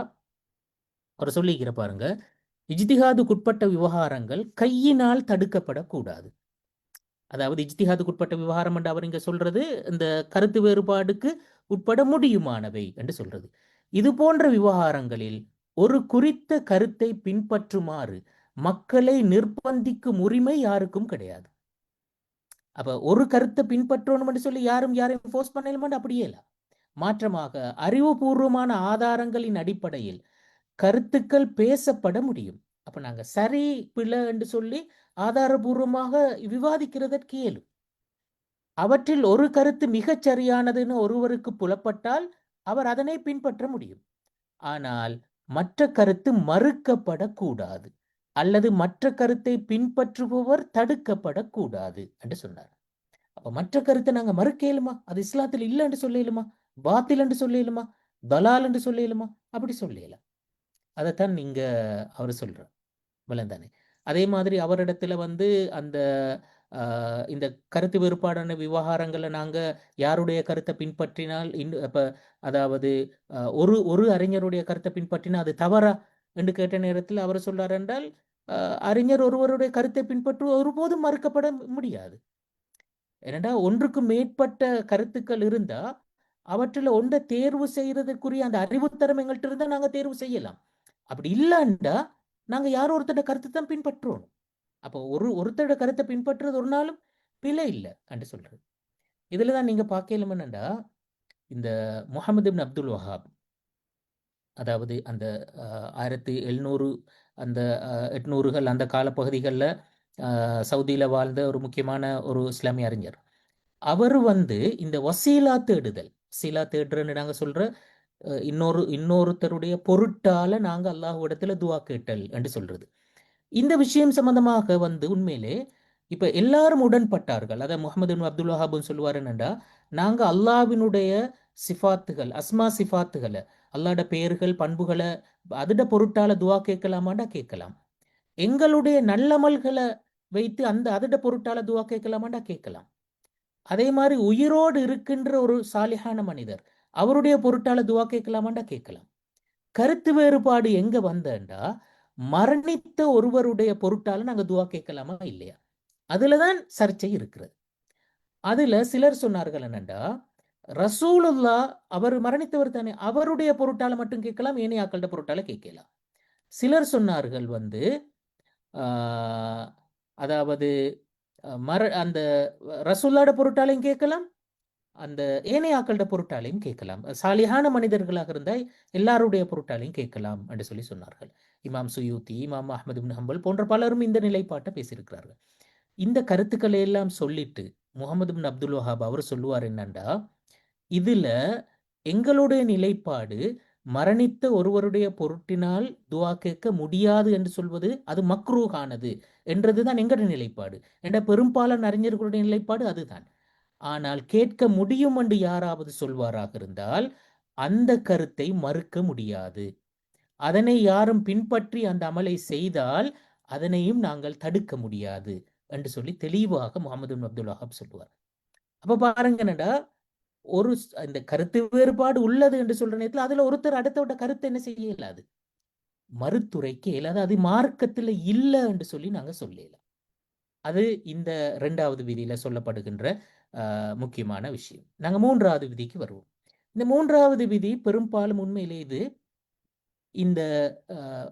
அவர் சொல்லிக்கிற பாருங்க, இஜ்திஹாதுக்குட்பட்ட விவகாரங்கள் கையினால் தடுக்கப்படக்கூடாது. அதாவது இஜ்திஹாதுக்குட்பட்ட விவகாரம் என்று அவர் இங்க சொல்றது இந்த கருத்து வேறுபாடுக்கு உட்பட முடியுமானவை என்று சொல்றது. இது போன்ற விவகாரங்களில் ஒரு குறித்த கருத்தை பின்பற்றுமாறு மக்களை நிர்பந்திக்கும் உரிமை யாருக்கும் கிடையாது. அப்ப ஒரு கருத்தை பின்பற்றணும் என்று சொல்லி யாரையும் ஃபோர்ஸ் பண்ணல, அப்படியே இல்ல. மாற்றமாக அறிவுபூர்வமான ஆதாரங்களின் அடிப்படையில் கருத்துக்கள் பேசப்பட முடியும். அப்ப நாங்க சரி பிழை என்று சொல்லி ஆதாரபூர்வமாக விவாதிக்கிறதற்கு இயலும். அவற்றில் ஒரு கருத்து மிகச் சரியானதுன்னு ஒருவருக்கு புலப்பட்டால் அவர் அதனை பின்பற்ற முடியும். ஆனால் மற்ற கருத்து மறுக்கப்படக்கூடாது அல்லது மற்ற கருத்தை பின்பற்றுபவர் தடுக்கப்படக்கூடாது என்று சொன்னார். அப்ப மற்ற கருத்தை நாங்க மறுக்கலுமா? அது இஸ்லாத்தில் இல்லை என்று சொல்லிடுமா? பாத்தில் என்று சொல்லிடுமா? தலால் என்று சொல்லிடுமா? அப்படி சொல்லலாம். அதைத்தான் நீங்க அவர் சொல்றார் விளந்தானே. அதே மாதிரி அவரிடத்துல வந்து அந்த இந்த கருத்து வேறுபாடான விவகாரங்களை நாங்க யாருடைய கருத்தை பின்பற்றினால் அதாவது ஒரு அறிஞருடைய கருத்தை பின்பற்றினா அது தவறா என்று கேட்ட நேரத்தில் அவர் சொல்றார் என்றால் அறிஞர் ஒருவருடைய கருத்தை பின்பற்று ஒருபோதும் மறுக்கப்பட முடியாது. ஏனென்றா ஒன்றுக்கு மேற்பட்ட கருத்துக்கள் இருந்தா அவற்றில் ஒன்றை தேர்வு செய்யறதுக்குரிய அந்த அறிவுத்தரம் எங்கள்கிட்ட இருந்தா நாங்க தேர்வு செய்யலாம். அப்படி இல்லைண்டா நாங்க யாரோ ஒருத்தரோட கருத்தை தான் பின்பற்றுவோம். அப்போ ஒருத்தரோட கருத்தை பின்பற்றுறது ஒரு நாளும் பிழை இல்லை என்று சொல்றது. இதுலதான் நீங்க பார்க்கலுமெண்டா இந்த முஹம்மது இப்னு அப்துல் வஹாப் அதாவது அந்த 1700 அந்த 800கள் அந்த காலப்பகுதிகளில் சவுதியில் வாழ்ந்த ஒரு முக்கியமான ஒரு இஸ்லாமிய அறிஞர். அவர் இந்த வசீலா தேடுதல், சீலா தேடுறன்னு நாங்கள் சொல்ற இன்னொருத்தருடைய பொருட்டால நாங்கள் அல்லாஹ்விடத்துல துவா கேட்டல் என்று சொல்றது. இந்த விஷயம் சம்பந்தமாக உண்மையிலே இப்ப எல்லாரும் உடன்பட்டார்கள். அதை முகமது பின் அப்துல் வஹாபும் சொல்லுவார் என்னண்டா, நாங்க அல்லாஹ்வினுடைய சிஃபாத்துகள், அஸ்மா சிஃபாத்துகளை, அல்லாஹ்ட பெயர்கள் பண்புகளை அதோட பொருட்டால துவா கேட்கலாமாண்டா கேட்கலாம். எங்களுடைய நல்லமல்களை வைத்து அதோட பொருட்டால துவா கேட்கலாமாண்டா கேட்கலாம். அதே மாதிரி உயிரோடு இருக்கின்ற ஒரு சாலிஹான மனிதர், அவருடைய பொருட்டால துவா கேட்கலாமாண்டா கேட்கலாம். கருத்து வேறுபாடு எங்க வந்தேன்டா, மரணித்த ஒருவருடைய பொருட்டால நாங்க துவா கேட்கலாமா இல்லையா, அதுலதான் சர்ச்சை இருக்கிறது. அதுல சிலர் சொன்னார்கள் என்னண்டா, ரசூலுல்லா அவர் மரணித்தவர் தானே, அவருடைய பொருட்டால மட்டும் கேட்கலாம், ஏனைய ஆக்களோட பொருட்டால கேட்கலாம். சிலர் சொன்னார்கள் அதாவது அந்த ரசூல்லாட பொருட்டாலையும் கேட்கலாம், அந்த ஏனைய ஆக்களோட பொருட்டாலையும் கேட்கலாம், சாலிஹான மனிதர்களாக இருந்தால் எல்லாருடைய பொருட்டாலையும் கேட்கலாம் என்று சொல்லி சொன்னார்கள். இமாம் சுயூத்தி, இமாம் அஹ்மது பின் ஹம்பல் போன்ற பலரும் இந்த நிலைப்பாட்டை பேசியிருக்கிறார்கள். இந்த கருத்துக்களை எல்லாம் சொல்லிட்டு முகமது பின் அப்துல் வஹாப் அவர் சொல்லுவார் என்னண்டா, இதுல எங்களுடைய நிலைப்பாடு மரணித்த ஒருவருடைய பொருட்டினால் துவா கேட்க முடியாது என்று சொல்வது அது மக்ரூஹானது என்றதுதான் எங்களுடைய நிலைப்பாடு. என்ற பெரும்பாலான அறிஞர்களுடைய நிலைப்பாடு அதுதான். ஆனால் கேட்க முடியும் என்று யாராவது சொல்வாராக இருந்தால் அந்த கருத்தை மறுக்க முடியாது. அதனை யாரும் பின்பற்றி அந்த அமலை செய்தால் அதனையும் நாங்கள் தடுக்க முடியாது என்று சொல்லி தெளிவாக முகமது பின் அப்துல் வஹாப் சொல்லுவார். அப்ப பாருங்கடா, இந்த கருத்து வேறுபாடு உள்ளது என்று சொல்ற நேரத்தில் அதுல ஒருத்தர் அடுத்தவட்ட கருத்தை என்ன செய்ய இயலாது, மறுத்துரைக்க இயலாது. அது மார்க்கத்துல இல்லை என்று சொல்லி நாங்க சொல்லலாம். அது இந்த 2வது விதியில சொல்லப்படுகின்ற முக்கியமான விஷயம். நாங்க 3வது விதிக்கு வருவோம். இந்த 3வது விதி பெரும்பாலும் உண்மையிலே இது இந்த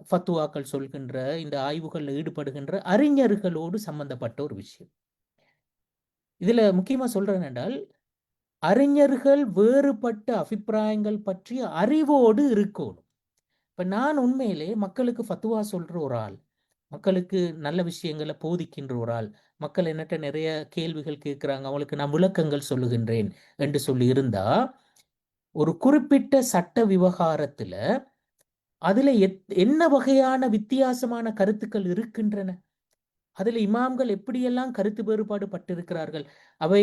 ஃபத்துவாக்கள் சொல்கின்ற, இந்த ஆய்வுகளில் ஈடுபடுகின்ற அறிஞர்களோடு சம்பந்தப்பட்ட ஒரு விஷயம். இதுல முக்கியமா சொல்றேன் என்றால், அறிஞர்கள் வேறுபட்ட அபிப்பிராயங்கள் பற்றிய அறிவோடு இருக்கணும். இப்ப நான் உண்மையிலே மக்களுக்கு ஃபத்துவா சொல்ற ஒரு ஆள், மக்களுக்கு நல்ல விஷயங்களை போதிக்கின்ற ஒரு ஆள், மக்கள் என்னட்ட நிறைய கேள்விகள் கேட்கிறாங்க, அவங்களுக்கு நான் விளக்கங்கள் சொல்லுகின்றேன் என்று சொல்லி இருந்தா, ஒரு குறிப்பிட்ட சட்ட விவகாரத்துல அதுல என்ன வகையான வித்தியாசமான கருத்துக்கள் இருக்கின்றன, அதுல இமாம்கள் எப்படியெல்லாம் கருத்து வேறுபாடு பட்டிருக்கிறார்கள், அவை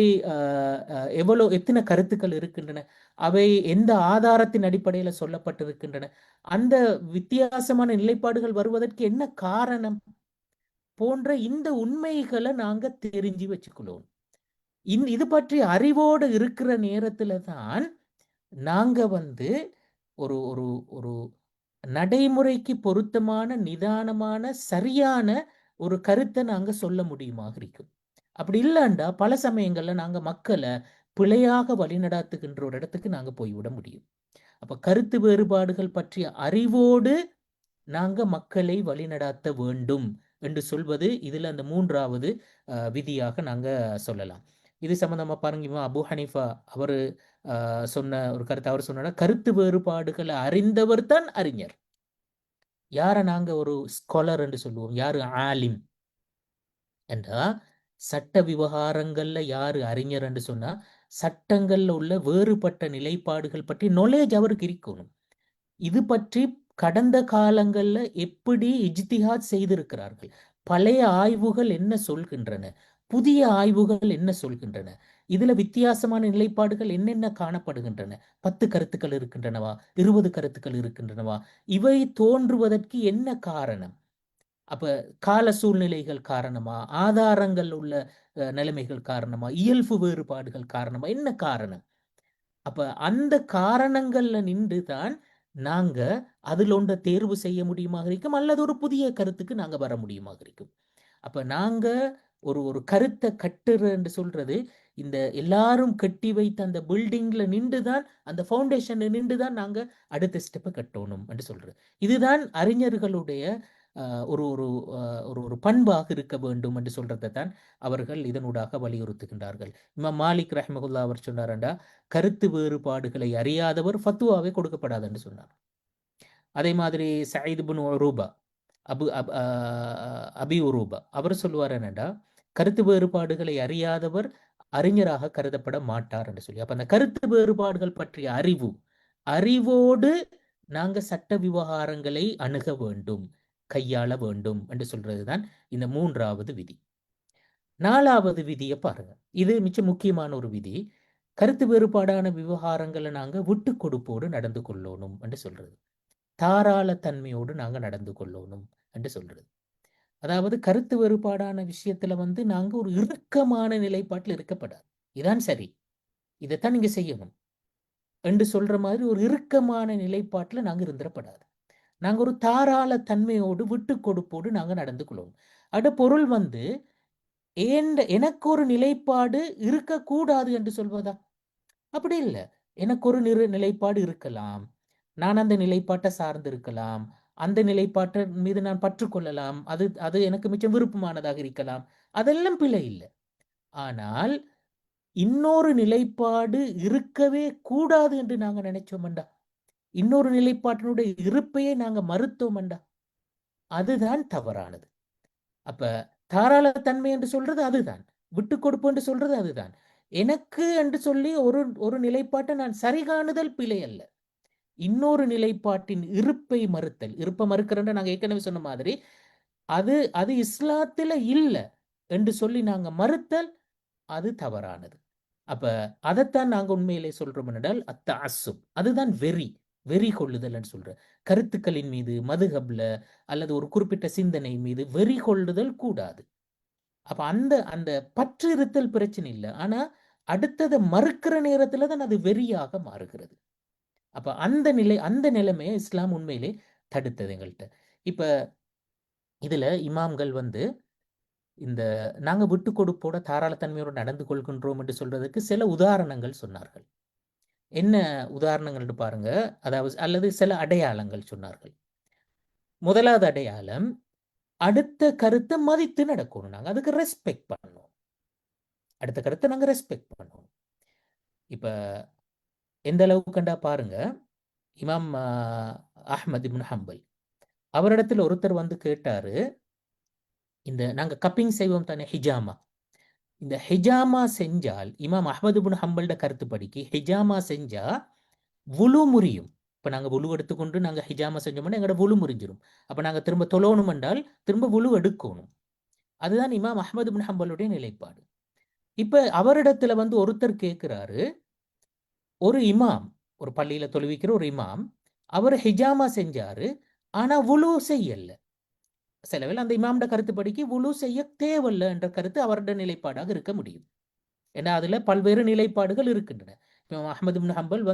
எத்தனை கருத்துக்கள் இருக்கின்றன, அவை எந்த ஆதாரத்தின் அடிப்படையில சொல்லப்பட்டிருக்கின்றன, அந்த வித்தியாசமான நிலைப்பாடுகள் வருவதற்கு என்ன காரணம் போன்ற இந்த உண்மைகளை நாங்க தெரிஞ்சு வச்சுக்கொள்ளும். இது பற்றி அறிவோடு இருக்கிற நேரத்துல தான் நாங்க ஒரு ஒரு ஒரு நடைமுறைக்கு பொருத்தமான, நிதானமான, சரியான ஒரு கருத்தை நாங்க சொல்ல முடியுமாக இருக்கும். அப்படி இல்லைண்டா பல சமயங்கள்ல நாங்க மக்களை பிழையாக வழிநடாத்துகின்ற ஒரு இடத்துக்கு நாங்க போய்விட முடியும். அப்ப கருத்து வேறுபாடுகள் பற்றிய அறிவோடு நாங்க மக்களை வழிநடாத்த வேண்டும் என்று சொல்வது இதுல அந்த 3வது விதியாக நாங்க சொல்லலாம். இது சம்பந்தமா பாருங்க, அபு ஹனீஃபா அவரு சொன்ன ஒரு கருத்து. அவர் சொன்ன கருத்து வேறுபாடுகளை அறிந்தவர் தான் அறிஞர். யார நாங்க ஒரு ஸ்காலர் என்று சொல்லுவோம், யாரு ஆலிம் என்றா, சட்ட விவகாரங்கள்ல யாரு அறிஞர் என்று சொன்னா, சட்டங்கள்ல உள்ள வேறுபட்ட நிலைப்பாடுகள் பற்றி நாலேஜ் அவருக்கு இருக்கணும். இது பற்றி கடந்த காலங்கள்ல எப்படி இஜ்திஹாத் செய்திருக்கிறார்கள், பழைய ஆய்வுகள் என்ன சொல்கின்றன, புதிய ஆய்வுகள் என்ன சொல்கின்றன, இதுல வித்தியாசமான நிலைப்பாடுகள் என்னென்ன காணப்படுகின்றன, 10 கருத்துக்கள் இருக்கின்றனவா, 20 கருத்துக்கள் இருக்கின்றனவா, இவை தோன்றுவதற்கு என்ன காரணம், அப்ப கால சூழ்நிலைகள் காரணமா, ஆதாரங்கள் உள்ள நிலைமைகள் காரணமா, இயல்பு வேறுபாடுகள் காரணமா, என்ன காரணம், அப்ப அந்த காரணங்கள்ல நின்றுதான் நாங்க அதுல ஒன்றை தேர்வு செய்ய முடியுமாக இருக்கும், அல்லது ஒரு புதிய கருத்துக்கு நாங்க வர முடியுமாக இருக்கும். அப்ப நாங்க ஒரு கருத்தை கட்டுறன்னு சொல்றது, இந்த எல்லாரும் கட்டி வைத்த அந்த பில்டிங்ல நின்றுதான், அந்த ஃபவுண்டேஷன் நின்றுதான் நாங்க அடுத்த ஸ்டெப்பை கட்டணும் என்று சொல்றது. இதுதான் அறிஞர்களுடைய ஒரு ஒரு ஒரு பண்பாக இருக்க வேண்டும் என்று சொல்றதை தான் அவர்கள் இதனூடாக வலியுறுத்துகின்றார்கள். இமாம் மாலிக் ரஹ்மஹுல்லா அவர் சொன்னார்டா, கருத்து வேறுபாடுகளை அறியாதவர் ஃபத்துவாவே கொடுக்கப்படாது என்று சொன்னார். அதே மாதிரி சயீத் இப்னு உரூபா அபி உரூபா அவர் சொல்லுவார் என்னடா, கருத்து வேறுபாடுகளை அறியாதவர் அறிஞராக கருதப்பட மாட்டார் என்று சொல்லி. அப்ப அந்த கருத்து வேறுபாடுகள் பற்றிய அறிவோடு நாங்க சட்ட விவகாரங்களை அணுக வேண்டும், கையாள வேண்டும் என்று சொல்றதுதான் இந்த 3வது விதி. 4வது விதியை பாருங்க. இது மிக முக்கியமான ஒரு விதி. கருத்து வேறுபாடான விவகாரங்களை நாங்க விட்டு கொடுப்போடு நடந்து கொள்ளணும் என்று சொல்றது. தாராள தன்மையோடு நாங்க நடந்து கொள்ளணும் என்று சொல்றது. அதாவது கருத்து வேறுபாடான விஷயத்துல நாங்க ஒரு இறுக்கமான நிலைப்பாட்டில் இருக்கப்படாது. இதான் சரி, இதைத்தான் நீங்க செய்யணும் என்று சொல்ற மாதிரி ஒரு இறுக்கமான நிலைப்பாட்டில் நாங்க இருந்துடப்படாது. நாங்க ஒரு தாராள தன்மையோடு விட்டு கொடுப்போடு நாங்க நடந்து கொள்ளணும். அட பொருள் எனக்கு ஒரு நிலைப்பாடு இருக்கக்கூடாது என்று சொல்வதா? அப்படி இல்லை. எனக்கு ஒரு நிலைப்பாடு இருக்கலாம், நான் அந்த நிலைப்பாட்டை சார்ந்து இருக்கலாம், அந்த நிலைப்பாட்டை மீது நான் பற்றுக்கொள்ளலாம், அது எனக்கு மிச்சம் விருப்பமானதாக இருக்கலாம், அதெல்லாம் பிழை இல்லை. ஆனால் இன்னொரு நிலைப்பாடு இருக்கவே கூடாது என்று நாங்க நினைச்சோம்டா, இன்னொரு நிலைப்பாட்டினுடைய இருப்பையே நாங்க மறுத்தோம்டா, அதுதான் தவறானது. அப்ப தாராளத்தன்மை என்று சொல்றது அதுதான், விட்டு கொடுப்பு என்று சொல்றது அதுதான். எனக்கு என்று சொல்லி ஒரு நிலைப்பாட்டை நான் சரி காணுதல் பிழை அல்ல. இன்னொரு நிலைப்பாட்டின் இருப்பை மறுத்தல், இருப்பை மறுக்கிறேன் நாங்க ஏற்கனவே சொன்ன மாதிரி அது இஸ்லாத்துல இல்லை என்று சொல்லி நாங்க மறுத்தல் அது தவறானது. அப்ப அதைத்தான் நாங்க உண்மையிலே சொல்றோம் என்றால் அத்தஅஸ்ஸுப், அதுதான் வெறி கொள்ளுதல் சொல்ற. கருத்துக்களின் மீது, மதுஹப்ல அல்லது ஒரு குறிப்பிட்ட சிந்தனை மீது வெறி கொள்ளுதல் கூடாது. அப்ப அந்த பற்று இருத்தல் பிரச்சனை இல்லை. ஆனா அடுத்ததை மறுக்கிற நேரத்துல தான் அது வெறியாக மாறுகிறது. அப்ப அந்த நிலைமையை இஸ்லாம் உண்மையிலே தடுத்தது எங்கள்கிட்ட. இப்ப இதுல இமாம்கள் இந்த நாங்க விட்டு கொடுப்போட தாராளத்தன்மையோடு நடந்து கொள்கின்றோம் என்று சொல்றதுக்கு சில உதாரணங்கள் சொன்னார்கள். என்ன உதாரணங்கள் பாருங்க, அதாவது அல்லது சில அடையாளங்கள் சொன்னார்கள். முதலாவது அடையாளம், அடுத்த கருத்தை மதித்து நடக்கணும். நாங்க அதுக்கு ரெஸ்பெக்ட் பண்ணணும். அடுத்த கருத்தை நாங்க ரெஸ்பெக்ட் பண்ணணும். இப்ப எந்த அளவுக்கு கண்டா பாருங்க, இமாம் அஹ்மத் இப்னு ஹம்பல் அவரிடத்துல ஒருத்தர் கேட்டாரு, இந்த நாங்க கப்பிங் செய்வோம் தானே, ஹிஜாமா, இந்த ஹிஜாமா செஞ்சால் இமாம் அஹ்மத் இப்னு ஹம்பல்ட கருத்துப்படிக்கு ஹிஜாமா செஞ்சா வுலு முறியும். இப்ப நாங்க வுலு எடுத்துக்கொண்டு நாங்க ஹிஜாமா செஞ்சோம்னா எங்களோட வுலு முறிஞ்சிரும். அப்ப நாங்க திரும்ப தொழணும் என்றால் திரும்ப வுலு எடுக்கணும். அதுதான் இமாம் அஹ்மத் இப்னு ஹம்பலுடைய நிலைப்பாடு. இப்ப அவரிடத்துல ஒருத்தர் கேட்கிறாரு, ஒரு இமாம், ஒரு பள்ளியில தொழுவிக்கிற ஒரு இமாம், அவர் ஹிஜாமா செஞ்சாரு, ஆனா வுலு செய்யல. சிலவேளை அந்த இமாம்ட கருத்துப்படிக்கு வுலு செய்ய தேவையில்லை என்ற கருத்து அவருடைய நிலைப்பாடாக இருக்க முடியும். ஏன்னா அதுல பல்வேறு நிலைப்பாடுகள் இருக்கின்றன. இப்போ அஹ்மத் இப்னு ஹம்பல்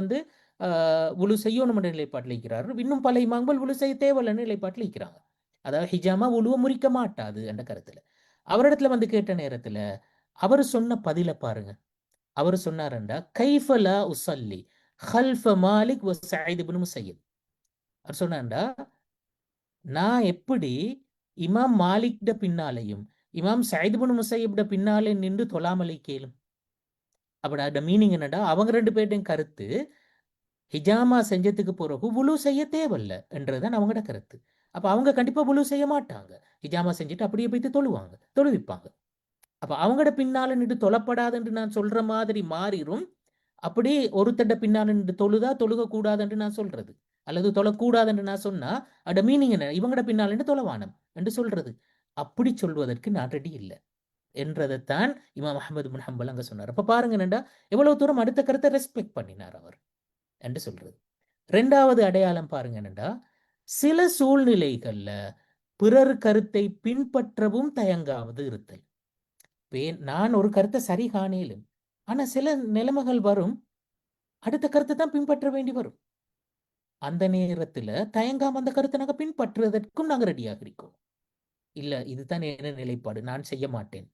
வுலு செய்யணும் என்ற நிலைப்பாட்டில் இருக்கிறார். இன்னும் பல இமாம்கள் வுலு செய்ய தேவையில்லைன்னு நிலைப்பாட்டில் இருக்கிறாங்க. அதாவது ஹிஜாமா வுலுவை முறிக்க மாட்டாது என்ற கருத்துல. அவரிடத்துல கேட்ட நேரத்துல அவர் சொன்ன பதில பாருங்க. அவர் சொன்னாருண்டா, கைஃபலா உஸல்லி ஹல்ஃப மாலிக் வ சயீத் இப்னு முஸையிப். அவர் சொன்னாருண்டா, நான் எப்படி இமாம் மாலிக்ட பின்னாலையும் இமாம் சயீத் இப்னு முஸையிப்ட பின்னாலே நின்று தொழாமலை கேளும். அப்படி அதோட மீனிங் என்னடா, அவங்க 2 பேர்டையும் கருத்து ஹிஜாமா செஞ்சதுக்கு பிறகு வுலு செய்ய தேவையில்லை என்றதுதான் அவங்களோட கருத்து. அப்ப அவங்க கண்டிப்பா வுலு செய்ய மாட்டாங்க, ஹிஜாமா செஞ்சுட்டு அப்படியே போய்த்து தொழுவிப்பாங்க. அப்ப அவங்களோட பின்னால நின்று தொழப்படாதுன்னு நான் சொல்ற மாதிரி மாறிடும். அப்படி ஒருத்தட பின்னால நின்று தொழுக கூடாது என்று நான் சொல்றது, அல்லது தொழக்கூடாது என்று நான் சொன்னா அதோட மீனிங் என்ன, இவங்களோட பின்னால நின்று தொழவானம் என்று சொல்றது. அப்படி சொல்வதற்கு நான் ரெடி இல்லை என்றதைத்தான் இமாம் அஹ்மத் இப்னு ஹம்பல் அங்க சொன்னார். அப்ப பாருங்க என்னடா, எவ்வளவு தூரம் அடுத்த கருத்தை ரெஸ்பெக்ட் பண்ணினார் அவர் என்று சொல்றது. 2வது அடையாளம் பாருங்க என்னடா, சில சூழ்நிலைகள்ல பிறர் கருத்தை பின்பற்றவும் தயங்காவது இருத்தல். நான் ஒரு கருத்தை சரி காணேலும், ஆனா சில நிலைமைகள் வரும், அடுத்த கருத்தை தான் பின்பற்ற வேண்டி வரும். அந்த நேரத்துல தயங்காம அந்த கருத்தை நாங்க பின்பற்றுவதற்கும் நாங்க ரெடியாக இருக்கோம். இல்ல இதுதான் என்ன நிலைப்பாடு, நான் செய்ய மாட்டேன்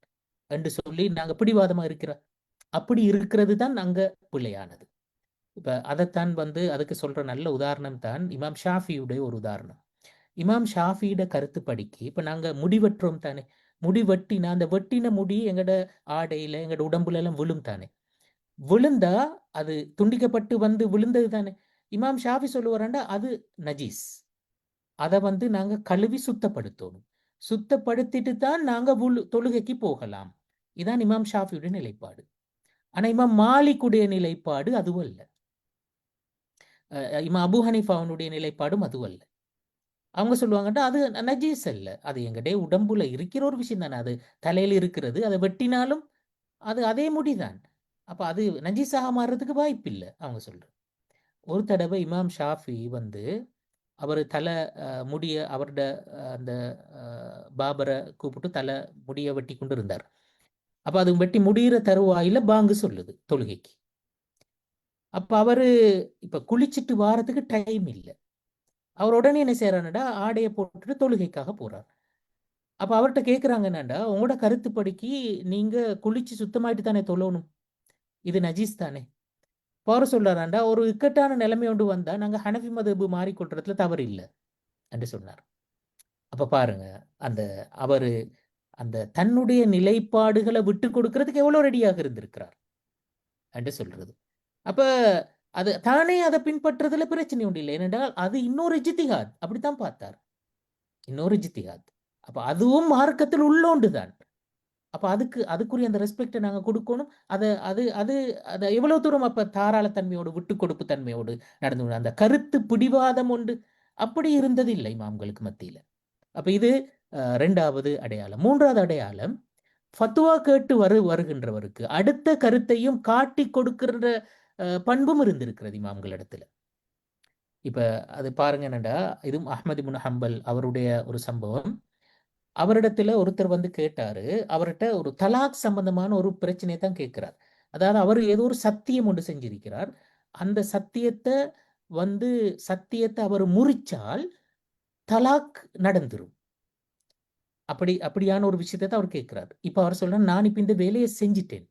என்று சொல்லி நாங்க பிடிவாதமா இருக்கிறோம். அப்படி இருக்கிறது தான் அங்க பிள்ளையானது. இப்ப அதைத்தான் அதுக்கு சொல்ற நல்ல உதாரணம் தான் இமாம் ஷாஃபியுடைய ஒரு உதாரணம். இமாம் ஷாஃபியோட கருத்துப்படிக்கு இப்ப நாங்க முடிவெற்றோம் தானே, முடி வெட்டினா அந்த வெட்டின முடி எங்கட ஆடையில எங்கட உடம்புல எல்லாம் விழும் தானே, விழுந்தா அது துண்டிக்கப்பட்டு விழுந்தது தானே. இமாம் ஷாஃபி சொல்லுவாராண்டா அது நஜீஸ், அதை வந்து நாங்க கழுவி சுத்தப்படுத்தணும். சுத்தப்படுத்திட்டு தான் நாங்க தொழுகைக்கு போகலாம். இதான் இமாம் ஷாஃபியுடைய நிலைப்பாடு. ஆனா இமாம் மாலிக்குடைய நிலைப்பாடு அதுவல்ல. இமாம் அபு ஹனீஃபாவுடைய நிலைப்பாடும் அதுவல்ல. அவங்க சொல்லுவாங்கட்டா அது நஜீஸ் அல்ல, அது எங்களுடைய உடம்புல இருக்கிற ஒரு விஷயம் தானே, அது தலையில் இருக்கிறது, அதை வெட்டினாலும் அது அதே முடிதான். அப்ப அது நஜீஸாக மாறுறதுக்கு வாய்ப்பு இல்லை அவங்க சொல்ற. ஒரு தடவை இமாம் ஷாஃபி வந்து அவர் தலை முடிய அவரோட அந்த பாபரை கூப்பிட்டு தலை முடிய வெட்டி கொண்டு இருந்தார். அப்ப அது வெட்டி முடிகிற தருவாயில பாங்கு சொல்லுது தொழுகைக்கு. அப்ப அவரு இப்ப குளிச்சுட்டு வாரத்துக்கு டைம் இல்லை. அவர் உடனே என்ன செய்யறாருடா, ஆடையை போட்டுட்டு தொழுகைக்காக போறார். அப்ப அவர்கிட்ட கேட்குறாங்க, என்னண்டா உங்களோட கருத்துப்படிக்கு நீங்க குளிச்சு சுத்தமாயிட்டு தானே தொழணும், இது நஜீஸ் தானே? அவர் சொல்றாராண்டா, ஒரு இக்கட்டான நிலைமை ஒன்று வந்தா நாங்க ஹனஃபி மதபு மாறிக்கொள்றதுல தவறு இல்லை என்று சொன்னார். அப்ப பாருங்க, அந்த அவரு அந்த தன்னுடைய நிலைப்பாடுகளை விட்டு கொடுக்கறதுக்கு எவ்வளவு ரெடியாக இருந்திருக்கிறார் என்று சொல்றது. அப்ப அது தானே அதை பின்பற்றுறதுல பிரச்சனை ஒன்று இல்லை. ஏனென்றால் அது இன்னொரு இஜ்திஹாத், அப்படித்தான் பார்த்தார், இன்னொரு இஜ்திஹாத். அப்ப அதுவும் மார்க்கத்தில் உள்ளோண்டு தான். அப்ப அதுக்குரிய அந்த ரெஸ்பெக்டை நாங்க கொடுக்கணும். அதை அது அது அதை எவ்வளவு தூரம் அப்ப தாராளத்தன்மையோடு விட்டு கொடுப்பு தன்மையோடு நடந்து அந்த கருத்து பிடிவாதம் உண்டு அப்படி இருந்தது இல்லை இமாம்களுக்கு மத்தியில. அப்ப இது ரெண்டாவது அடையாளம். மூன்றாவது அடையாளம், ஃபத்துவா கேட்டு வருகின்றவருக்கு அடுத்த கருத்தையும் காட்டி கொடுக்கின்ற பண்பும் இருந்திருக்கிறது இமாம்களிடத்துல. இப்ப அது பாருங்க, என்னடா இதுவும் அஹ்மது இப்னு ஹம்பல் அவருடைய ஒரு சம்பவம். அவரிடத்துல ஒருத்தர் வந்து கேட்டாரு, அவர்கிட்ட ஒரு தலாக் சம்பந்தமான ஒரு பிரச்சனையை தான் கேட்கிறார். அதாவது அவர் ஏதோ ஒரு சத்தியம் ஒன்று செஞ்சிருக்கிறார். அந்த சத்தியத்தை அவர் முறிச்சால் தலாக் நடந்துரும். அப்படியான ஒரு விஷயத்தை தான் அவர் கேட்கிறார். இப்ப அவர் சொல்றார், நான் இப்ப இந்த வேலையை செஞ்சிட்டேன்,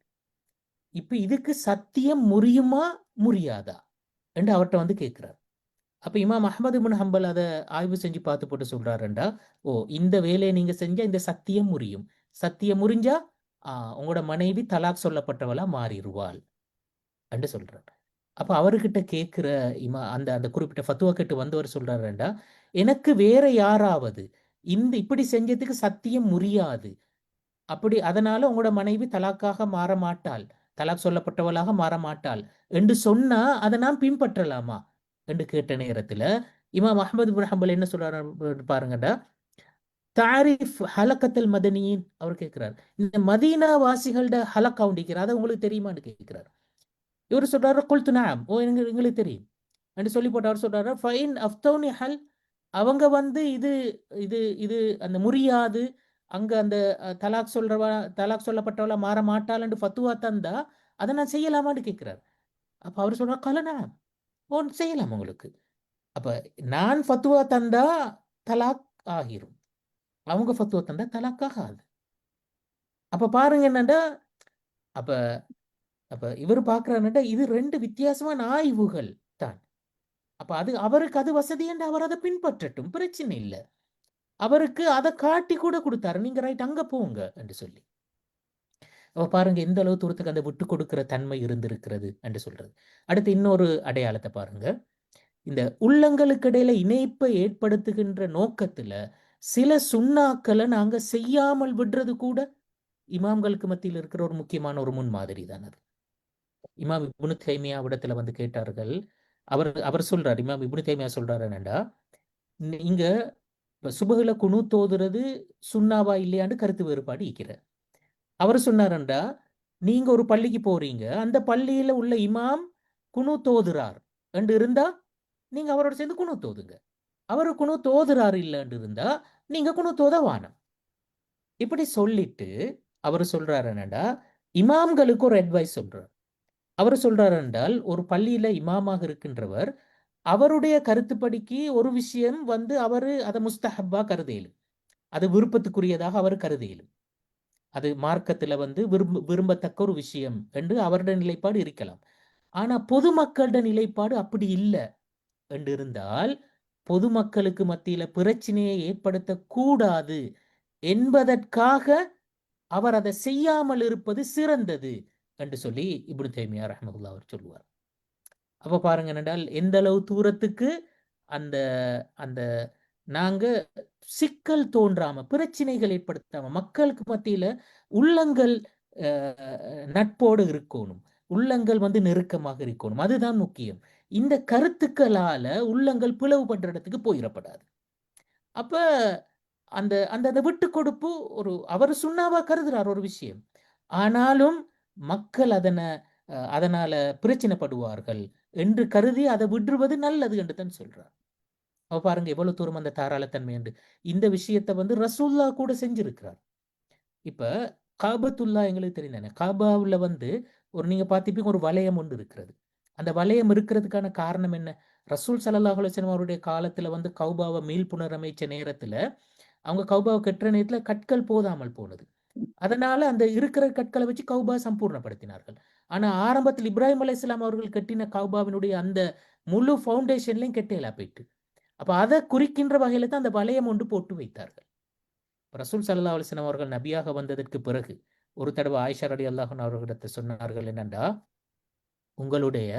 இப்ப இதுக்கு சத்தியம் முறியுமா முறியாதா என்று அவர்கிட்ட வந்து கேட்கிறார். அப்ப இமாம் அஹ்மது இப்னு ஹம்பல் அதை ஆய்வு செஞ்சு பார்த்து போட்டு சொல்றாருண்டா, ஓ இந்த வேலையை நீங்க செஞ்சா இந்த சத்தியம் முறியும், சத்தியம் முறிஞ்சா உங்களோட மனைவி தலாக் சொல்லப்பட்டவளா மாறிடுவாள் என்று சொல்றாரு. அப்ப அவர்கிட்ட கேட்கிற அந்த அந்த குறிப்பிட்ட ஃபத்துவா கேட்டு வந்தவர் சொல்றாருண்டா, எனக்கு வேற யாராவது இப்படி செஞ்சதுக்கு சத்தியம் முறியாது, அப்படி அதனால உங்களோட மனைவி தலாக்காக மாற மாட்டாள், தலாக் சொல்லப்பட்டவளாக மாற மாட்டாள் என்று சொன்னா அதை நான் பின்பற்றலாமா என்று கேட்ட நேரத்துல இமாம் அஹ்மது இப்னு ஹம்பல் என்ன சொல்றாரு பாருங்கடா, தாரிஃப் ஹலக்கத்தல் மதனியின் அவர் கேட்கிறார், இந்த மதீனா வாசிகளோட ஹலக்கா உண்டிக்கிறார், அதை உங்களுக்கு தெரியுமான்னு கேட்கிறார். இவர் சொல்றாரு, குல்து நஅம், ஓ எங்களுக்கு தெரியும் என்று சொல்லி போட்டு அவர் சொல்றாரு, ஃபைன் அஃப்தௌனி ஹல், அவங்க வந்து இது இது இது அந்த முறியாது, அங்க அந்த தலாக் சொல்லப்பட்டவளா மாற மாட்டாள் என்று ஃபத்துவா தந்தா அதை நான் செய்யலாமான்னு கேட்கிறார். அப்ப அவர் சொல்றார், கலனா ஓ செய்யலாம் உங்களுக்கு. அப்ப நான் ஃபத்துவா தந்தா தலாக் ஆகிரும், அவங்க ஃபத்துவா தந்தா தலாக் ஆகாது. அப்ப பாருங்க என்னண்டா, அப்ப அப்ப இவர் பார்க்கிறாருன்னா இது ரெண்டு வித்தியாசமான ஆய்வுகள் தான். அப்ப அவருக்கு அது வசதி என்று அவர் அதை பின்பற்றட்டும், பிரச்சனை இல்லை. அவருக்கு அதை காட்டி கூட கொடுத்தாரு, நீங்க ரைட் அங்க போங்க என்று சொல்லி. அப்ப பாருங்க எந்த அளவு தூரத்துக்கு அந்த விட்டு கொடுக்கிற தன்மை இருந்திருக்கிறது என்று சொல்றது. அடுத்து இன்னொரு அடையாளத்தை பாருங்க, இந்த உள்ளங்களுக்கு இடையில இணைப்பை ஏற்படுத்துகின்ற நோக்கத்துல சில சுண்ணாக்களை நாங்க செய்யாமல் விடுறது கூட இமாம்களுக்கு மத்தியில் இருக்கிற ஒரு முக்கியமான ஒரு முன்மாதிரி தான் அது. இமாம் இப்னு தைமியா இடத்துல வந்து கேட்டார்கள், அவர் சொல்றார், இமாம் இப்னு தைமியா சொல்றாரு என்னண்டா, நீங்க சுபகுல குனு தோதுறது சுண்ணாவா இல்லையான்னு கருத்து வேறுபாடு இருக்கிற. அவர் சொன்னாரண்டா, நீங்க ஒரு பள்ளிக்கு போறீங்க, அந்த பள்ளியில உள்ள இமாம் குனு தோதுறார் என்று இருந்தா நீங்க அவரோட சேர்ந்து குனு தோதுங்க, அவரு குனு தோதுறாரு இல்லைன்னு இருந்தா நீங்க குனு தோத வானம். இப்படி சொல்லிட்டு அவர் சொல்றாரு என்னடா, இமாம்களுக்கு ஒரு அட்வைஸ் சொல்றார். அவர் சொல்றாரு என்றால், ஒரு பள்ளியில இமாமாக இருக்கின்றவர் அவருடைய கருத்துப்படிக்கு ஒரு விஷயம் வந்து அவரு அதை முஸ்தஹப்பா கருதையிலும், அது விருப்பத்துக்குரியதாக அவர் கருதையிலும், அது மார்க்கத்துல வந்து விரும்பத்தக்க ஒரு விஷயம் என்று அவருடைய நிலைப்பாடு இருக்கலாம். ஆனா பொதுமக்களோட நிலைப்பாடு அப்படி இல்லை என்று இருந்தால் பொதுமக்களுக்கு மத்தியில பிரச்சனையை ஏற்படுத்தக்கூடாது என்பதற்காக அவர் அதை செய்யாமல் இருப்பது சிறந்தது என்று சொல்லி இப்னு தைமியா ரஹ்மத்துல்லாஹி அவர் சொல்லுவார். அப்ப பாருங்க என்றால் எந்த அளவு தூரத்துக்கு அந்த அந்த நாங்க சிக்கல் தோன்றாம பிரச்சனைகள் ஏற்படுத்தாம மக்களுக்கு மத்தியில உள்ளங்கள் நட்போடு இருக்கணும், உள்ளங்கள் நெருக்கமாக இருக்கணும். அதுதான் முக்கியம். இந்த கருத்துக்களால உள்ளங்கள் பிளவுபடுற இடத்துக்கு போயிடப்படாது. அப்ப அந்த அந்த அந்த விட்டு கொடுப்பு ஒரு அவர் சுண்ணாவா கருதுறார் ஒரு விஷயம். ஆனாலும் மக்கள் அதனால பிரச்சனைப்படுவார்கள் என்று கருதி அதை விடுவது நல்லது என்று தான் சொல்றார். அவ பாருங்க எவ்வளவு தூரம் அந்த தாராளத்தன்மை என்று. இந்த விஷயத்தை ரசூல்லா கூட செஞ்சிருக்கிறார். இப்ப காபத்துல்லா எங்களுக்கு தெரிந்தானே, காபாவுல ஒரு நீங்க பார்த்திப்பீங்க ஒரு வளையம் ஒன்று இருக்கிறது. அந்த வளையம் இருக்கிறதுக்கான காரணம் என்ன? ரசூல் ஸல்லல்லாஹு அலைஹி வஸல்லம் அவருடைய காலத்துல கௌபாவை மீள் புனரமைச்ச நேரத்துல அவங்க கௌபாவை கட்டுற நேரத்துல கற்கள் போதாமல் போனது. அதனால அந்த இருக்கிற கற்களை வச்சு கௌபா சம்பூர்ணப்படுத்தினார்கள். ஆனா ஆரம்பத்தில் இப்ராஹிம் அலைஹிஸ்ஸலாம் அவர்கள் கட்டின கௌபாவினுடைய அந்த முழு ஃபவுண்டேஷன்லையும் கெட்டையிலா போயிட்டு. அப்ப அதை குறிக்கின்ற வகையில தான் அந்த வளையம் ஒன்று போட்டு வைத்தார்கள். ரசூல் ஸல்லல்லாஹு அலைஹி வஸல்லம் அவர்கள் நபியாக வந்ததற்கு பிறகு ஒரு தடவை ஆயிஷா ரலியல்லாஹு அன்ஹா அவர்களிடத்தை சொன்னார்கள் என்னண்டா, உங்களுடைய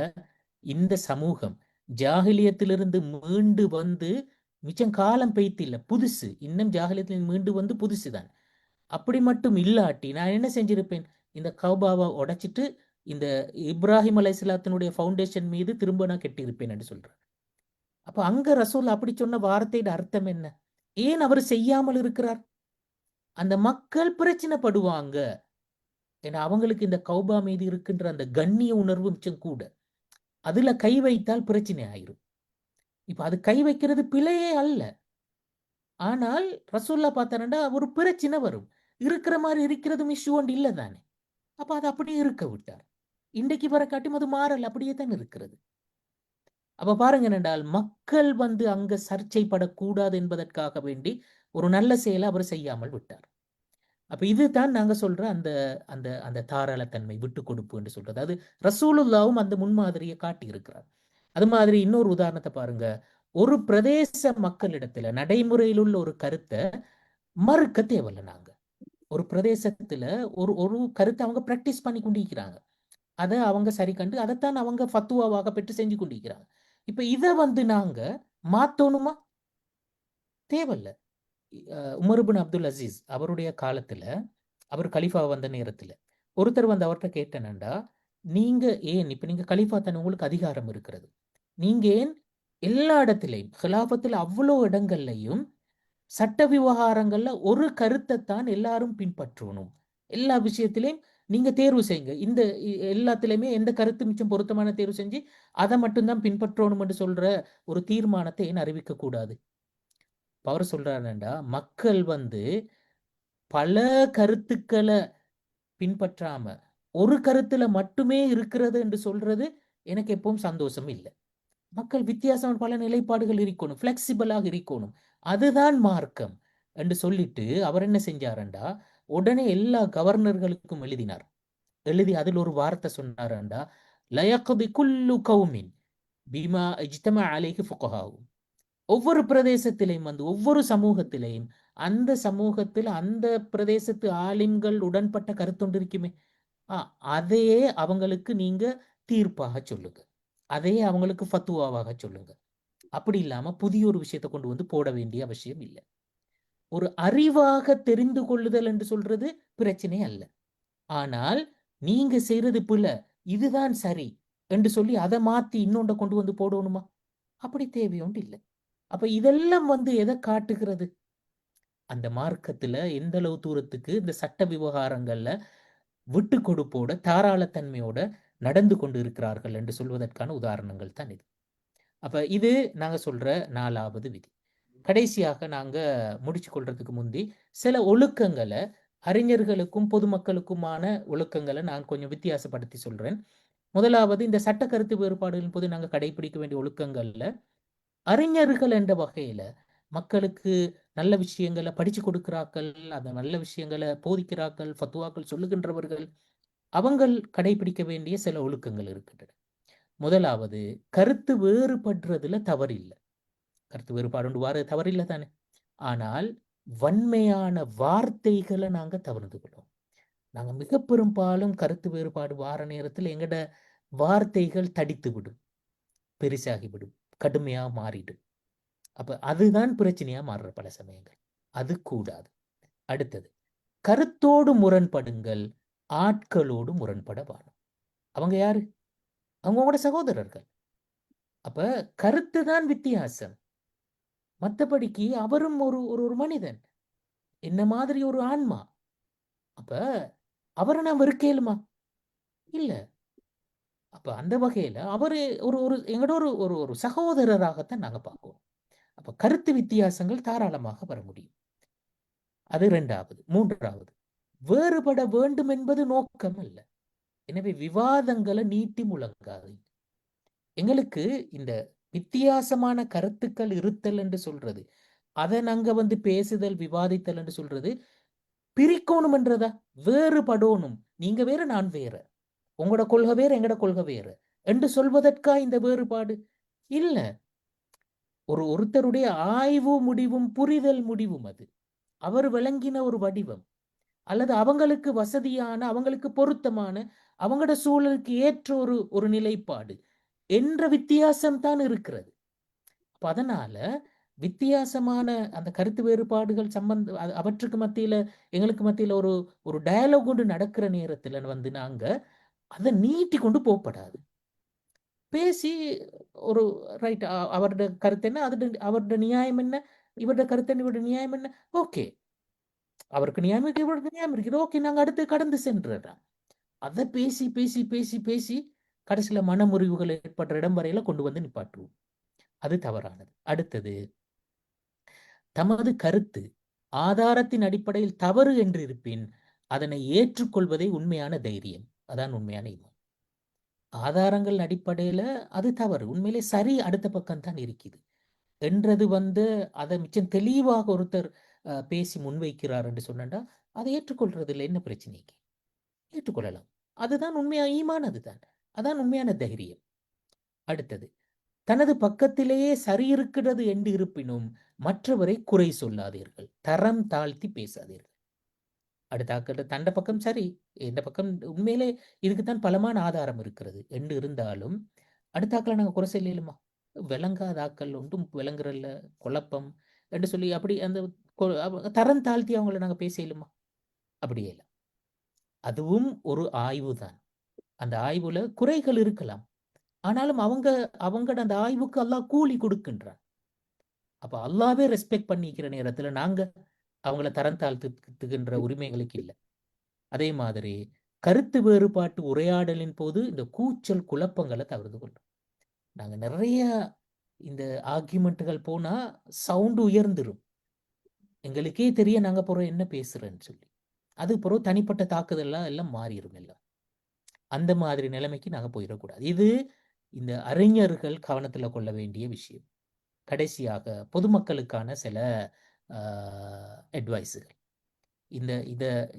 இந்த சமூகம் ஜாகிலியத்திலிருந்து மீண்டு மிச்சம் காலம் பெய்த்தில்ல, புதுசு. இன்னும் ஜாகிலியத்தில் மீண்டு புதுசுதான். அப்படி மட்டும் இல்லாட்டி நான் என்ன செஞ்சிருப்பேன், இந்த கௌபாவை உடைச்சிட்டு இந்த இப்ராஹிம் அலைஹிஸ்ஸலாத்தினுடைய ஃபவுண்டேஷன் மீது திரும்ப நான் கட்டியிருப்பேன் என்று சொல்றேன். அப்ப அங்க ரசூல் அப்படி சொன்ன வார்த்தையோட அர்த்தம் என்ன? ஏன் அவர் செய்யாமல் இருக்கிறார்? அந்த மக்கள் பிரச்சனைப்படுவாங்க. ஏன்னா அவங்களுக்கு இந்த கௌபா மீது இருக்கின்ற அந்த கண்ணிய உணர்வு மிச்சம் கூட. அதுல கை வைத்தால் பிரச்சனை ஆயிரும். இப்ப அது கை வைக்கிறது பிழையே அல்ல. ஆனால் ரசூல்லா பார்த்தாருண்டா ஒரு பிரச்சனை வரும். இருக்கிற மாதிரி இருக்கிறதும் இஷ்யூ ஒன்று இல்லை தானே. அப்ப அது அப்படியே இருக்க விட்டார். இன்றைக்கு வர காட்டும் அது மாறல் அப்படியே தான் இருக்கிறது. அப்ப பாருங்க என்றால் மக்கள் அங்க சர்ச்சைப்படக்கூடாது என்பதற்காக வேண்டி ஒரு நல்ல செயலை அவர் செய்யாமல் விட்டார். அப்ப இதுதான் நாங்க சொல்ற அந்த அந்த அந்த தாராளத்தன்மை, விட்டு கொடுப்பு என்று சொல்றது. அது ரசூலுல்லாவும் அந்த முன்மாதிரியை காட்டி இருக்கிறார். அது மாதிரி இன்னொரு உதாரணத்தை பாருங்க. ஒரு பிரதேச மக்களிடத்துல நடைமுறையில் உள்ள ஒரு கருத்தை மறுக்க தேவையில்லை. நாங்க ஒரு பிரதேசத்துல ஒரு கருத்தை அவங்க பிராக்டிஸ் பண்ணி கொண்டிருக்கிறாங்க. அதை அவங்க சரி கண்டு அதைத்தான் அவங்க ஃபத்துவாவாக பெற்று செஞ்சு கொண்டிருக்கிறாங்க. இப்ப இதை நாங்க மாத்தணுமா? தேவையில்லை. உமர் இப்னு அப்துல் அசீஸ் அவருடைய காலத்துல அவர் கலிஃபா வந்த நேரத்துல ஒருத்தர் அவர்கிட்ட கேட்டேனண்டா, நீங்க ஏன் இப்ப நீங்க கலிஃபா தானே, உங்களுக்கு அதிகாரம் இருக்கிறது, நீங்க ஏன் எல்லா இடத்திலையும் ஹிலாஃபத்துல அவ்வளோ இடங்கள்லையும் சட்ட விவகாரங்கள்ல ஒரு கருத்தை தான் எல்லாரும் பின்பற்றணும், எல்லா விஷயத்திலையும் நீங்க தேர்வு செய்யுங்க, இந்த எல்லாத்திலையுமே எந்த கருத்து மிச்சம் பொருத்தமான தேர்வு செஞ்சு அதை மட்டும்தான் பின்பற்றணும் என்று சொல்ற ஒரு தீர்மானத்தை ஏன் அறிவிக்க கூடாது? அவர் சொல்றாருண்டா, மக்கள் பல கருத்துக்களை பின்பற்றாம ஒரு கருத்துல மட்டுமே இருக்கிறது என்று சொல்றது எனக்கு எப்பவும் சந்தோஷம் இல்லை. மக்கள் வித்தியாசமான பல நிலைப்பாடுகள் இருக்கணும், பிளெக்சிபிளாக இருக்கணும், அதுதான் மார்க்கம் என்று சொல்லிட்டு அவர் என்ன செஞ்சாரண்டா, உடனே எல்லா கவர்னர்களுக்கும் எழுதினார். எழுதி அதில் ஒரு வார்த்தை சொன்னாரண்டா, லயக்தி குல்லு கௌமின் பிமா இஜ்தமா அலைஹி ஃபுகஹாஹு. ஒவ்வொரு பிரதேசத்திலையும் ஒவ்வொரு சமூகத்திலையும் அந்த சமூகத்தில் அந்த பிரதேசத்து ஆலிம்கள் உடன்பட்ட கருத்தொன்று இருக்குமே, அதையே அவங்களுக்கு நீங்க தீர்ப்பாக சொல்லுங்க, அதையே அவங்களுக்கு ஃபத்துவாவாக சொல்லுங்க. அப்படி இல்லாம புதிய ஒரு விஷயத்தை கொண்டு போட வேண்டிய அவசியம் இல்லை. ஒரு அறிவாக தெரிந்து கொள்ளுதல் என்று சொல்றது பிரச்சனை அல்ல. ஆனால் நீங்க செய்யறது பிள்ளை, இதுதான் சரி என்று சொல்லி அதை மாத்தி இன்னொன்றை கொண்டு போடணுமா? அப்படி தேவையொன்று இல்லை. அப்ப இதெல்லாம் எதை காட்டுகிறது? அந்த மார்க்கத்துல எந்த அளவு தூரத்துக்கு இந்த சட்ட விவகாரங்கள்ல விட்டு கொடுப்போட தாராளத்தன்மையோட நடந்து கொண்டு இருக்கிறார்கள் என்று சொல்வதற்கான உதாரணங்கள் தான் இது. அப்ப இது நாங்க சொல்ற 4வது விதி. கடைசியாக நாங்க முடிச்சு கொள்றதுக்கு முந்தி சில ஒழுக்கங்களை, அறிஞர்களுக்கும் பொதுமக்களுக்குமான ஒழுக்கங்களை நான் கொஞ்சம் வித்தியாசப்படுத்தி சொல்றேன். முதலாவது, இந்த சட்ட கருத்து வேறுபாடுகளின் போது நாங்க கடைபிடிக்க வேண்டிய ஒழுக்கங்கள்ல அறிஞர்கள் என்ற வகையில மக்களுக்கு நல்ல விஷயங்களை படிச்சு கொடுக்கிறார்கள், அந்த நல்ல விஷயங்களை போதிக்கிறார்கள், ஃபத்துவாக்கள் சொல்லுகின்றவர்கள், அவங்க கடைபிடிக்க வேண்டிய சில ஒழுக்கங்கள் இருக்கின்றன. முதலாவது, கருத்து வேறுபடுறதுல தவறில்லை. கருத்து வேறுபாடு வார தவறில்லை தானே. ஆனால் வன்மையான வார்த்தைகளை நாங்க தவிர்த்து கொள்வோம். நாங்க மிக பெரும்பாலும் கருத்து வேறுபாடு வார நேரத்தில் எங்கட வார்த்தைகள் தடித்து விடும், பெருசாகிவிடும், கடுமையா மாறிடும். அப்ப அதுதான் பிரச்சனையா மாறுற பல சமயங்கள். அது கூடாது. அடுத்தது, கருத்தோடு முரண்படுங்கள், ஆட்களோடு முரண்பட வேணும். அவங்க யாரு? அவங்க உங்களோட சகோதரர்கள். அப்ப கருத்து தான் வித்தியாசம். மற்றபடிக்கு அவரும் ஒரு ஒரு ஒரு மனிதன், என்ன மாதிரி ஒரு ஆன்மா. அப்ப அவரை நான் வெறுக்கலுமா? இல்ல. அப்ப அந்த வகையில அவரு ஒரு ஒரு எங்களோட ஒரு ஒரு ஒரு சகோதரராகத்தான் நாங்க பார்க்கிறோம். அப்ப கருத்து வித்தியாசங்கள் தாராளமாக வர முடியும். அது 2வது. 3வது, வேறுபட வேண்டும் என்பது நோக்கம் அல்ல. எனவே விவாதங்களை நீட்டி முழங்காது. எங்களுக்கு இந்த வித்தியாசமான கருத்துக்கள் இருத்தல் என்று சொல்றது, அதை நாங்க பேசுதல், விவாதித்தல் என்று சொல்றது, பிரிக்கணும் என்றதா? வேறுபடணும். நீங்க வேற, நான் வேற, உங்களோட கொள்கை வேற, எங்கட கொள்கை வேற என்று சொல்வதற்கா இந்த வேறுபாடு? இல்ல. ஒருத்தருடைய ஆய்வு முடிவும் புரிதல் முடிவும் அது. அவர் விளங்கின ஒரு வடிவம், அல்லது அவங்களுக்கு வசதியான, அவங்களுக்கு பொருத்தமான, அவங்களோட சூழலுக்கு ஏற்ற ஒரு ஒரு நிலைப்பாடு என்ற வித்தியாசம் தான் இருக்கிறது. அப்ப அதனால வித்தியாசமான அந்த கருத்து வேறுபாடுகள் அவற்றுக்கு மத்தியில, எங்களுக்கு மத்தியில ஒரு ஒரு டயலாக் கொண்டு நடக்கிற நேரத்துல நாங்க அதை நீட்டி கொண்டு போகப்படாது. பேசி ஒரு ரைட், அவருடைய கருத்து என்ன, அவருடைய நியாயம் என்ன, இவருடைய கருத்து என்ன, இவருடைய நியாயம் என்ன, ஓகே, அவருக்கு நியாயம் இருக்கு, இவருக்கு நியாயம் இருக்குது, ஓகே, நாங்க அடுத்து கடந்து சென்றோம். அதை பேசி பேசி பேசி பேசி கடைசியில மனமுறிவுகள் ஏற்படுற இடம் வரையில கொண்டு வந்து நிப்பாட்டுவோம். அது தவறானது. அடுத்தது, தமது கருத்து ஆதாரத்தின் அடிப்படையில் தவறு என்று இருப்பின் அதனை ஏற்றுக்கொள்வதே உண்மையான தைரியம். அதான் உண்மையான ஈமான். ஆதாரங்கள் அடிப்படையில அது தவறு, உண்மையிலே சரி அடுத்த பக்கம் தான் இருக்குது என்றது அதை மிச்சம் தெளிவாக ஒருத்தர் பேசி முன்வைக்கிறார் என்று சொன்னா அதை ஏற்றுக்கொள்றது இல்லை. என்ன பிரச்சனைக்கு? ஏற்றுக்கொள்ளலாம். அதுதான் உண்மையான ஈமான். அதுதான் அதான் உண்மையான தைரியம். அடுத்தது, தனது பக்கத்திலேயே சரி இருக்கிறது என்று இருப்பினும் மற்றவரை குறை சொல்லாதீர்கள், தரம் தாழ்த்தி பேசாதீர்கள். அடுத்த தண்ட பக்கம் சரி, இந்த பக்கம் உண்மையிலே இதுக்குத்தான் பலமான ஆதாரம் இருக்கிறது என்று இருந்தாலும் அடுத்தாக்களை நாங்கள் குறை செய்யலுமா? விளங்காத ஆக்கள் ஒன்றும் விளங்குறல்ல, குழப்பம் என்று சொல்லி அப்படி அந்த தரம் தாழ்த்தி அவங்கள நாங்கள் பேசலுமா? அப்படியே இல்லை. அதுவும் ஒரு ஆய்வு தான். அந்த ஆய்வுல குறைகள் இருக்கலாம், ஆனாலும் அவங்களோட அந்த ஆய்வுக்கு அல்லாஹ் கூலி கொடுக்கின்றான். அப்ப அல்லாவே ரெஸ்பெக்ட் பண்ணிக்கிற நேரத்துல நாங்க அவங்கள தரம் தாழ்த்துகின்ற உரிமைகளுக்கு இல்லை. அதே மாதிரி கருத்து வேறுபாட்டு உரையாடலின் போது இந்த கூச்சல் குழப்பங்களை தவிர்த்து கொள்ளும். நாங்க நிறைய இந்த ஆர்கியூமெண்ட்டுகள் போனா சவுண்டு உயர்ந்துரும், எங்களுக்கே தெரிய நாங்க போறோம் என்ன பேசுறேன்னு சொல்லி. அது பிறகு தனிப்பட்ட தாக்குதல்லாம் எல்லாம் மாறிடும் எல்லாம். அந்த மாதிரி நிலைமைக்கு நாங்க போயிடக்கூடாது. இது இந்த அறிஞர்கள் கவனத்துல கொள்ள வேண்டிய விஷயம். கடைசியாக பொதுமக்களுக்கான சில அட்வைஸுகள்.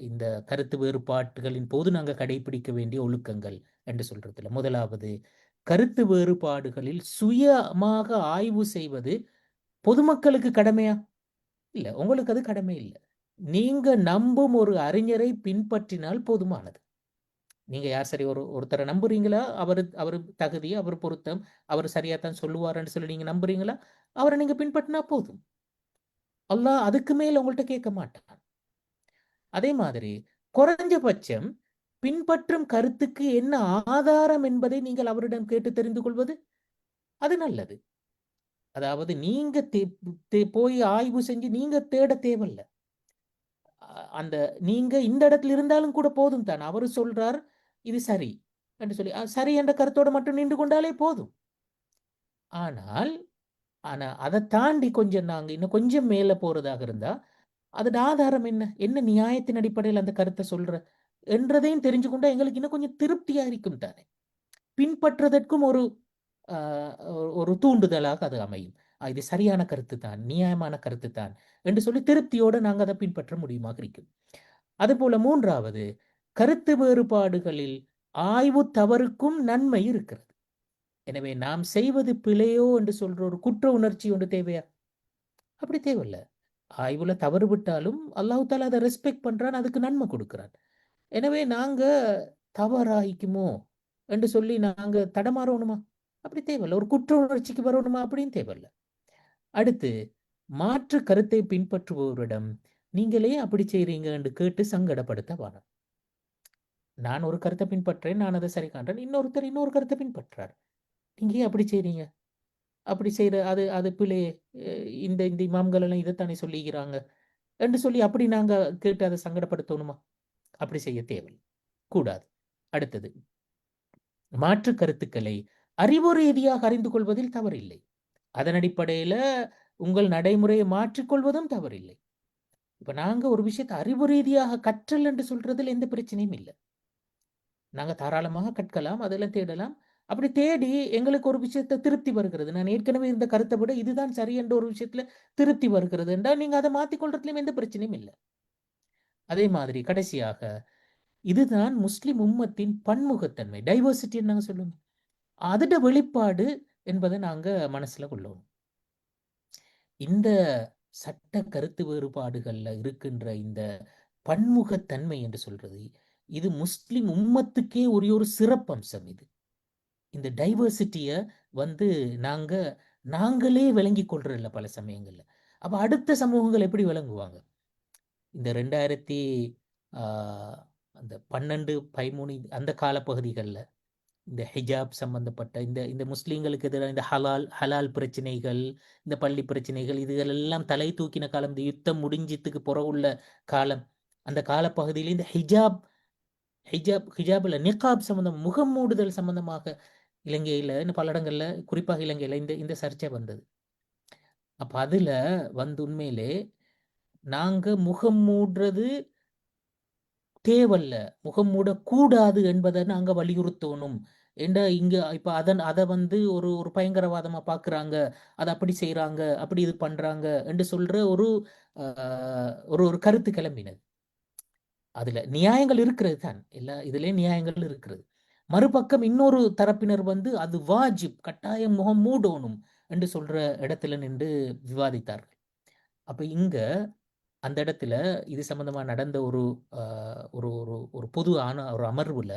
இந்த கருத்து வேறுபாடுகளின் போது நாங்க கடைபிடிக்க வேண்டிய ஒழுக்கங்கள் என்று சொல்றதுல, முதலாவது, கருத்து வேறுபாடுகளில் சுயமாக ஆய்வு செய்வது பொதுமக்களுக்கு கடமையா? இல்ல, உங்களுக்கு அது கடமை இல்லை. நீங்க நம்பும் ஒரு அறிஞரை பின்பற்றினால் போதுமானது. நீங்க யார் சரி, ஒருத்தரை நம்புறீங்களா, அவரு தகுதி, அவர் பொருத்தம், அவர் சரியாத்தான் சொல்லுவாருன்னு சொல்லி நீங்க நம்புறீங்களா, அவரை நீங்க பின்பற்றினா போதும். அல்லாஹ் அதுக்கு மேல உங்கள்கிட்ட கேட்க மாட்டான். அதே மாதிரி குறைஞ்சபட்சம் பின்பற்றும் கருத்துக்கு என்ன ஆதாரம் என்பதை நீங்கள் அவரிடம் கேட்டு தெரிந்து கொள்வது அது நல்லது. அதாவது நீங்க போய் ஆய்வு செஞ்சு நீங்க தேட தேவையில்லை. அந்த நீங்க இந்த இடத்துல இருந்தாலும் கூட போதும் தான். அவரு சொல்றார் இது சரி என்று சொல்லி சரி என்ற கருத்தோட மட்டும் நின்று கொண்டாலே போதும். ஆனால் அதை தாண்டி கொஞ்சம் நாங்க இன்னும் கொஞ்சம் மேல போறதாக இருந்தா அதோட ஆதாரம் என்ன, என்ன நியாயத்தின் அடிப்படையில் அந்த கருத்தை சொல்ற என்றதையும் தெரிஞ்சு கொண்டா எங்களுக்கு இன்னும் கொஞ்சம் திருப்தியா இருக்கும் தானே. பின்பற்றுவதற்கும் ஒரு தூண்டுதலாக அது அமையும். இது சரியான கருத்து தான், நியாயமான கருத்து தான் என்று சொல்லி திருப்தியோடு நாங்கள் அதை பின்பற்ற முடியுமாக இருக்கும். அதுபோல 3வது, கருத்து வேறுபாடுகளில் ஆய்வு தவறுக்கும் நன்மை இருக்கிறது. எனவே நாம் செய்வது பிழையோ என்று சொல்ற ஒரு குற்ற உணர்ச்சி ஒன்று தேவையா? அப்படி தேவையில்லை. ஆய்வுல தவறு விட்டாலும் அல்லாஹ் தாலா அதை ரெஸ்பெக்ட் பண்றான், அதுக்கு நன்மை கொடுக்கிறான். எனவே நாங்க தவறாயிக்குமோ என்று சொல்லி நாங்க தடமாறணுமா? அப்படி தேவையில்லை. ஒரு குற்ற உணர்ச்சிக்கு வரணுமா? அப்படின்னு தேவையில்லை. அடுத்து மாற்று கருத்தை பின்பற்றுபவரிடம் நீங்களே அப்படி செய்றீங்க என்று கேட்டு சங்கடப்படுத்த வேணாம். நான் ஒரு கருத்தை பின்பற்றேன், நான் அதை சரி காண்றேன், இன்னொருத்தர் இன்னொரு கருத்தை பின்பற்றார். நீங்க ஏன் அப்படி செய்றீங்க, அப்படி செய்யற அது அது பிழையே, இந்த இந்த இமாம்கள் எல்லாம் இதைத்தானே சொல்லிக்கிறாங்க என்று சொல்லி அப்படி நாங்க கேட்டு அதை சங்கடப்படுத்தணுமா? அப்படி செய்ய தேவையில்லை, கூடாது. அடுத்தது, மாற்று கருத்துக்களை அறிவு ரீதியாக அறிந்து கொள்வதில் தவறில்லை. அதன் அடிப்படையில உங்கள் நடைமுறையை மாற்றிக்கொள்வதும் தவறில்லை. இப்ப நாங்க ஒரு விஷயத்தை அறிவு ரீதியாக கற்றல் என்று சொல்றதுல எந்த பிரச்சனையும் இல்லை. நாங்க தாராளமாக கற்கலாம், அதெல்லாம் தேடலாம். அப்படி தேடி எங்களுக்கு ஒரு விஷயத்தை திருப்தி வருகிறது, நான் ஏற்கனவே இருந்த கருத்தை விட இதுதான் சரி என்ற ஒரு விஷயத்துல திருப்தி வருகிறது என்றால் நீங்க அதை மாத்திக்கொள்றதுலயும் எந்த பிரச்சனையும் இல்லை. அதே மாதிரி கடைசியாக, இதுதான் முஸ்லிம் உம்மத்தின் பன்முகத்தன்மை, டைவர்சிட்டி நாங்க சொல்லுவோம், அதோட வெளிப்பாடு என்பதை நாங்க மனசுல கொள்ளணும். இந்த சட்ட கருத்து வேறுபாடுகள்ல இருக்கின்ற இந்த பன்முகத்தன்மை என்று சொல்றது, இது முஸ்லிம் உம்மத்துக்கே ஒரே ஒரு சிறப்பம்சம். இது இந்த டைவர்சிட்டிய வந்து நாங்களே விளங்கி கொள்றதில்ல பல சமயங்கள்ல. அப்ப அடுத்த சமூகங்கள் எப்படி விளங்குவாங்க? இந்த 2000 அந்த 12, 13 அந்த காலப்பகுதிகளில் இந்த ஹிஜாப் சம்பந்தப்பட்ட இந்த இந்த முஸ்லீம்களுக்கு எதிராக இந்த ஹலால் பிரச்சனைகள், இந்த பள்ளி பிரச்சனைகள், இதுகளெல்லாம் தலை தூக்கின காலம், இந்த யுத்தம் முடிஞ்சதுக்கு புறவுள்ள காலம், அந்த காலப்பகுதியில் இந்த ஹிஜாப்ல நிகாப் சம்பந்தம், முகம் மூடுதல் சம்பந்தமாக இலங்கையில இன்னும் பல இடங்கள்ல, குறிப்பாக இலங்கையில இந்த இந்த சர்ச்சை வந்தது. அப்ப அதுல வந்து உண்மையிலே நாங்க முகம் மூடுறது தேவல்ல, முகம் மூடக்கூடாது என்பதை நாங்க வலியுறுத்தணும். ஏண்டா இங்க இப்ப அதை வந்து ஒரு ஒரு பயங்கரவாதமா பாக்குறாங்க, அதை அப்படி செய்யறாங்க, அப்படி இது பண்றாங்க என்று சொல்ற ஒரு ஒரு ஒரு கருத்து கிளம்பினது. அதுல நியாயங்கள் இருக்கிறது தான், எல்லா இதுலயும் நியாயங்கள் இருக்கிறது. மறுபக்கம் இன்னொரு தரப்பினர் வந்து அது வாஜிப், கட்டாயம் முகம் மூடணும் என்று சொல்ற இடத்துல நின்று விவாதித்தார்கள். அப்ப இங்க அந்த இடத்துல இது சம்பந்தமா நடந்த ஒரு ஒரு ஒரு பொது ஒரு அமர்வுல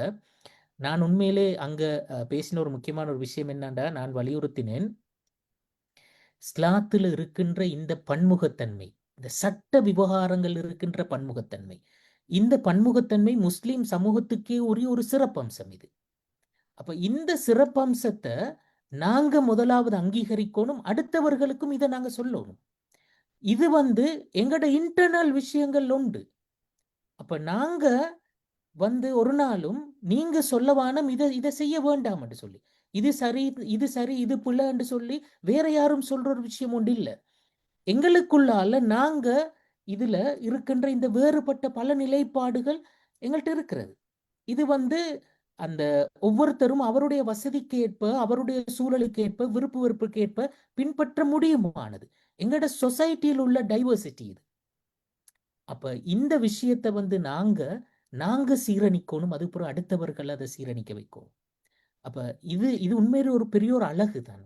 நான் உண்மையிலே அங்க பேசின ஒரு முக்கியமான ஒரு விஷயம் என்னன்னா, நான் வலியுறுத்தினேன், இஸ்லாத்தில் இருக்கின்ற இந்த பன்முகத்தன்மை, இந்த சட்ட விவகாரங்கள் இருக்கின்ற பன்முகத்தன்மை, இந்த பன்முகத்தன்மை முஸ்லிம் சமூகத்துக்கே ஒரு சிறப்பம்சம் இது. அப்ப இந்த சிறப்பம்சத்தை நாங்க முதலாவது அங்கீகரிக்கணும், அடுத்தவர்களுக்கும் இதை நாங்க சொல்லணும். இது வந்து எங்கட இன்டர்னல் விஷயங்கள் உண்டு. அப்ப நாங்க வந்து ஒரு நாளும் நீங்க சொல்லவானம் இதை செய்ய வேண்டாம் என்று சொல்லி, இது சரி இது சரி இது பிள்ளை என்று சொல்லி வேற யாரும் சொல்ற ஒரு விஷயம் ஒன்று இல்லை. எங்களுக்குள்ளால நாங்க இதுல இருக்கின்ற இந்த வேறுபட்ட பல நிலைப்பாடுகள் எங்கள்கிட்ட இருக்கிறது. இது வந்து அந்த ஒவ்வொருத்தரும் அவருடைய வசதிக்கு ஏற்ப, அவருடைய சூழலுக்கு ஏற்ப, விருப்பு வெறுப்புக்கு ஏற்ப பின்பற்ற முடியுமானது எங்களோட சொசைட்டியில் உள்ள டைவர்சிட்டி இது. அப்ப இந்த விஷயத்தை வந்து நாங்க சீரணிக்கணும், அதுக்கப்புறம் அடுத்தவர்கள் அதை சீரணிக்க வைக்கணும். அப்ப இது உண்மையில ஒரு பெரிய ஒரு அழகு தான்.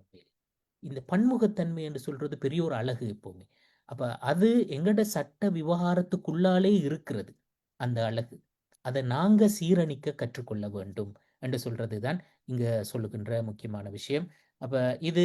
இந்த பன்முகத்தன்மை என்று சொல்றது பெரிய ஒரு அழகு எப்பவுமே. அப்ப அது எங்கட சட்ட விவகாரத்துக்குள்ளாலே இருக்கிறது அந்த அழகு. அதை நாங்க சீரணிக்க கற்றுக்கொள்ள வேண்டும் என்று சொல்றதுதான் இங்க சொல்லுகின்ற முக்கியமான விஷயம். அப்ப இது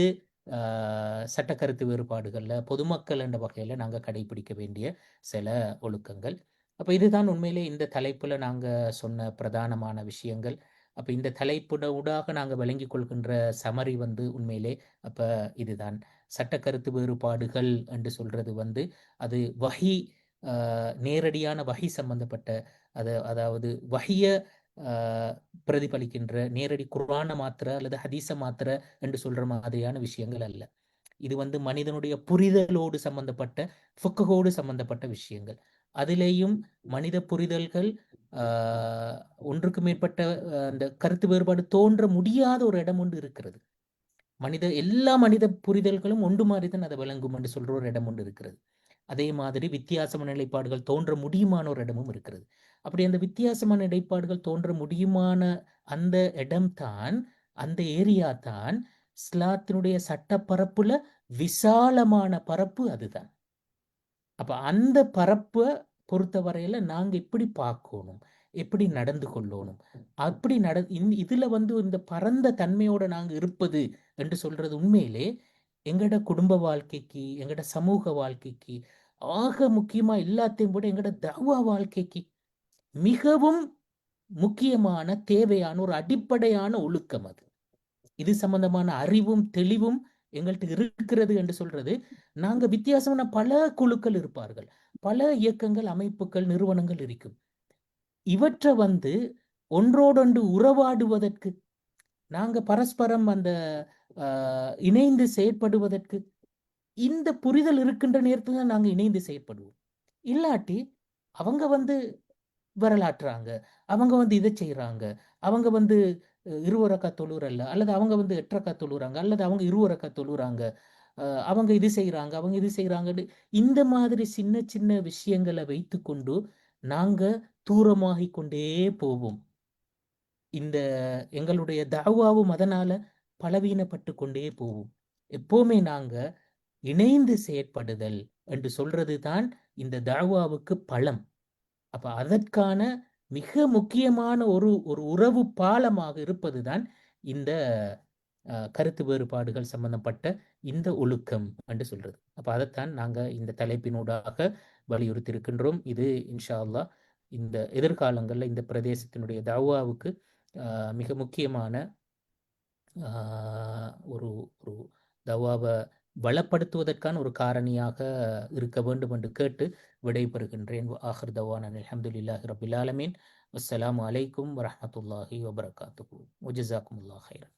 சட்ட கருத்து வேறுபாடுகள்ல பொதுமக்கள் என்ற வகையில நாங்க கடைபிடிக்க வேண்டிய சில ஒழுக்கங்கள். அப்ப இதுதான் உண்மையிலே இந்த தலைப்புல நாங்க சொன்ன பிரதானமான விஷயங்கள். அப்ப இந்த தலைப்புட ஊடாக நாங்க விளங்கி கொள்கின்ற சமரி வந்து உண்மையிலே அப்ப இதுதான் சட்ட கருத்து வேறுபாடுகள் என்று சொல்றது வந்து அது வஹி, நேரடியான வஹி சம்பந்தப்பட்ட, அதாவது வஹிய பிரதிபலிக்கின்ற நேரடி குர்ஆன மாத்திர அல்லது ஹதீஸ மாத்திர என்று சொல்ற மாதிரியான விஷயங்கள் அல்ல. இது வந்து மனிதனுடைய புரிதலோடு சம்பந்தப்பட்ட, ஃபிக்ஹோடு சம்பந்தப்பட்ட விஷயங்கள். அதிலேயும் மனித புரிதல்கள் ஒன்றுக்கு மேற்பட்ட அந்த கருத்து வேறுபாடு தோன்ற முடியாத ஒரு இடம் ஒன்று இருக்கிறது. எல்லா மனித புரிதல்களும் ஒன்று மாதிரிதான் அதை விளங்கும் என்று சொல்ற ஒரு இடம் ஒன்று இருக்கிறது. அதே மாதிரி வித்தியாசமான நிலைப்பாடுகள் தோன்ற முடியுமான ஒரு இடமும் இருக்கிறது. அப்படி அந்த வித்தியாசமான நிலைப்பாடுகள் தோன்ற முடியுமான அந்த இடம்தான், அந்த ஏரியா தான் இஸ்லாத்தினுடைய சட்டப்பரப்புல விசாலமான பரப்பு அதுதான். அப்ப அந்த பரப்பை பொறுத்தவரையில நாங்க எப்படி பார்க்கணும், எப்படி நடந்து கொள்ளணும், அப்படி இதுல வந்து இந்த பரந்த தன்மையோட நாங்க இருப்பது என்று சொல்றது உண்மையிலே எங்கட குடும்ப வாழ்க்கைக்கு, எங்கட சமூக வாழ்க்கைக்கு, ஆக முக்கியமா எல்லாத்தையும் விட எங்கட தவா வாழ்க்கைக்கு மிகவும் முக்கியமான தேவையான ஒரு அடிப்படையான ஒழுக்கம் அது. இது சம்பந்தமான அறிவும் தெளிவும் எங்கள்கிட்ட இருக்கிறது என்று சொல்றது. நாங்க வித்தியாசமான பல குழுக்கள் இருப்பார்கள், பல இயக்கங்கள், அமைப்புகள், நிறுவனங்கள் இருக்கும். இவற்றை ஒன்றோடொன்று உறவாடுவதற்கு, நாங்க பரஸ்பரம் அந்த இணைந்து செயற்படுவதற்கு இந்த புரிதல் இருக்கின்ற நேரத்துல நாங்க இணைந்து செயற்படுவோம். இல்லாட்டி அவங்க வரலாற்றுறாங்க, அவங்க இதை செய்யறாங்க, அவங்க 20 ரக்கா தொழுறல்ல, அல்லது அவங்க 8 ரக்கா தொழுறாங்க, அல்லது அவங்க 20 ரக்கா தொழுறாங்க, அவங்க இது செய்யறாங்க, அவங்க இது செய்யறாங்கன்னு இந்த மாதிரி சின்ன சின்ன விஷயங்களை வைத்துக்கொண்டு நாங்க தூரமாகிக் கொண்டே போவோம். இந்த எங்களுடைய தாவாவும் அதனால பலவீனப்பட்டு கொண்டே போவோம். எப்பவுமே நாங்க இணைந்து செயற்படுதல் என்று சொல்றது தான் இந்த தாவாவுக்கு பலம். அப்ப அதற்கான மிக முக்கியமான ஒரு உறவு பாலமாக இருப்பதுதான் இந்த கருத்து வேறுபாடுகள் சம்பந்தப்பட்ட இந்த ஒழுக்கம் என்று சொல்றது. அப்ப அதைத்தான் நாங்க இந்த தலைப்பினூடாக வலியுறுத்தி இருக்கின்றோம். இது இன்ஷா அல்லாஹ் இந்த எதிர்காலங்கள்ல இந்த பிரதேசத்தினுடைய தாவாவுக்கு மிக முக்கியமான ஒரு ஒரு தவாவை பலப்படுத்துவதற்கான ஒரு காரணியாக இருக்க வேண்டும் என்று கேட்டு விடைபெறுகின்றேன். ஆஹிர் தவானா அல்ஹம்துலில்லாஹி ரப்பில் ஆலமீன். அஸ்ஸலாமு அலைக்கும் வரஹ்மத்துல்லாஹி வபரகாத்துஹு. வஜஸாக்குமுல்லாஹ் ஹைரன்.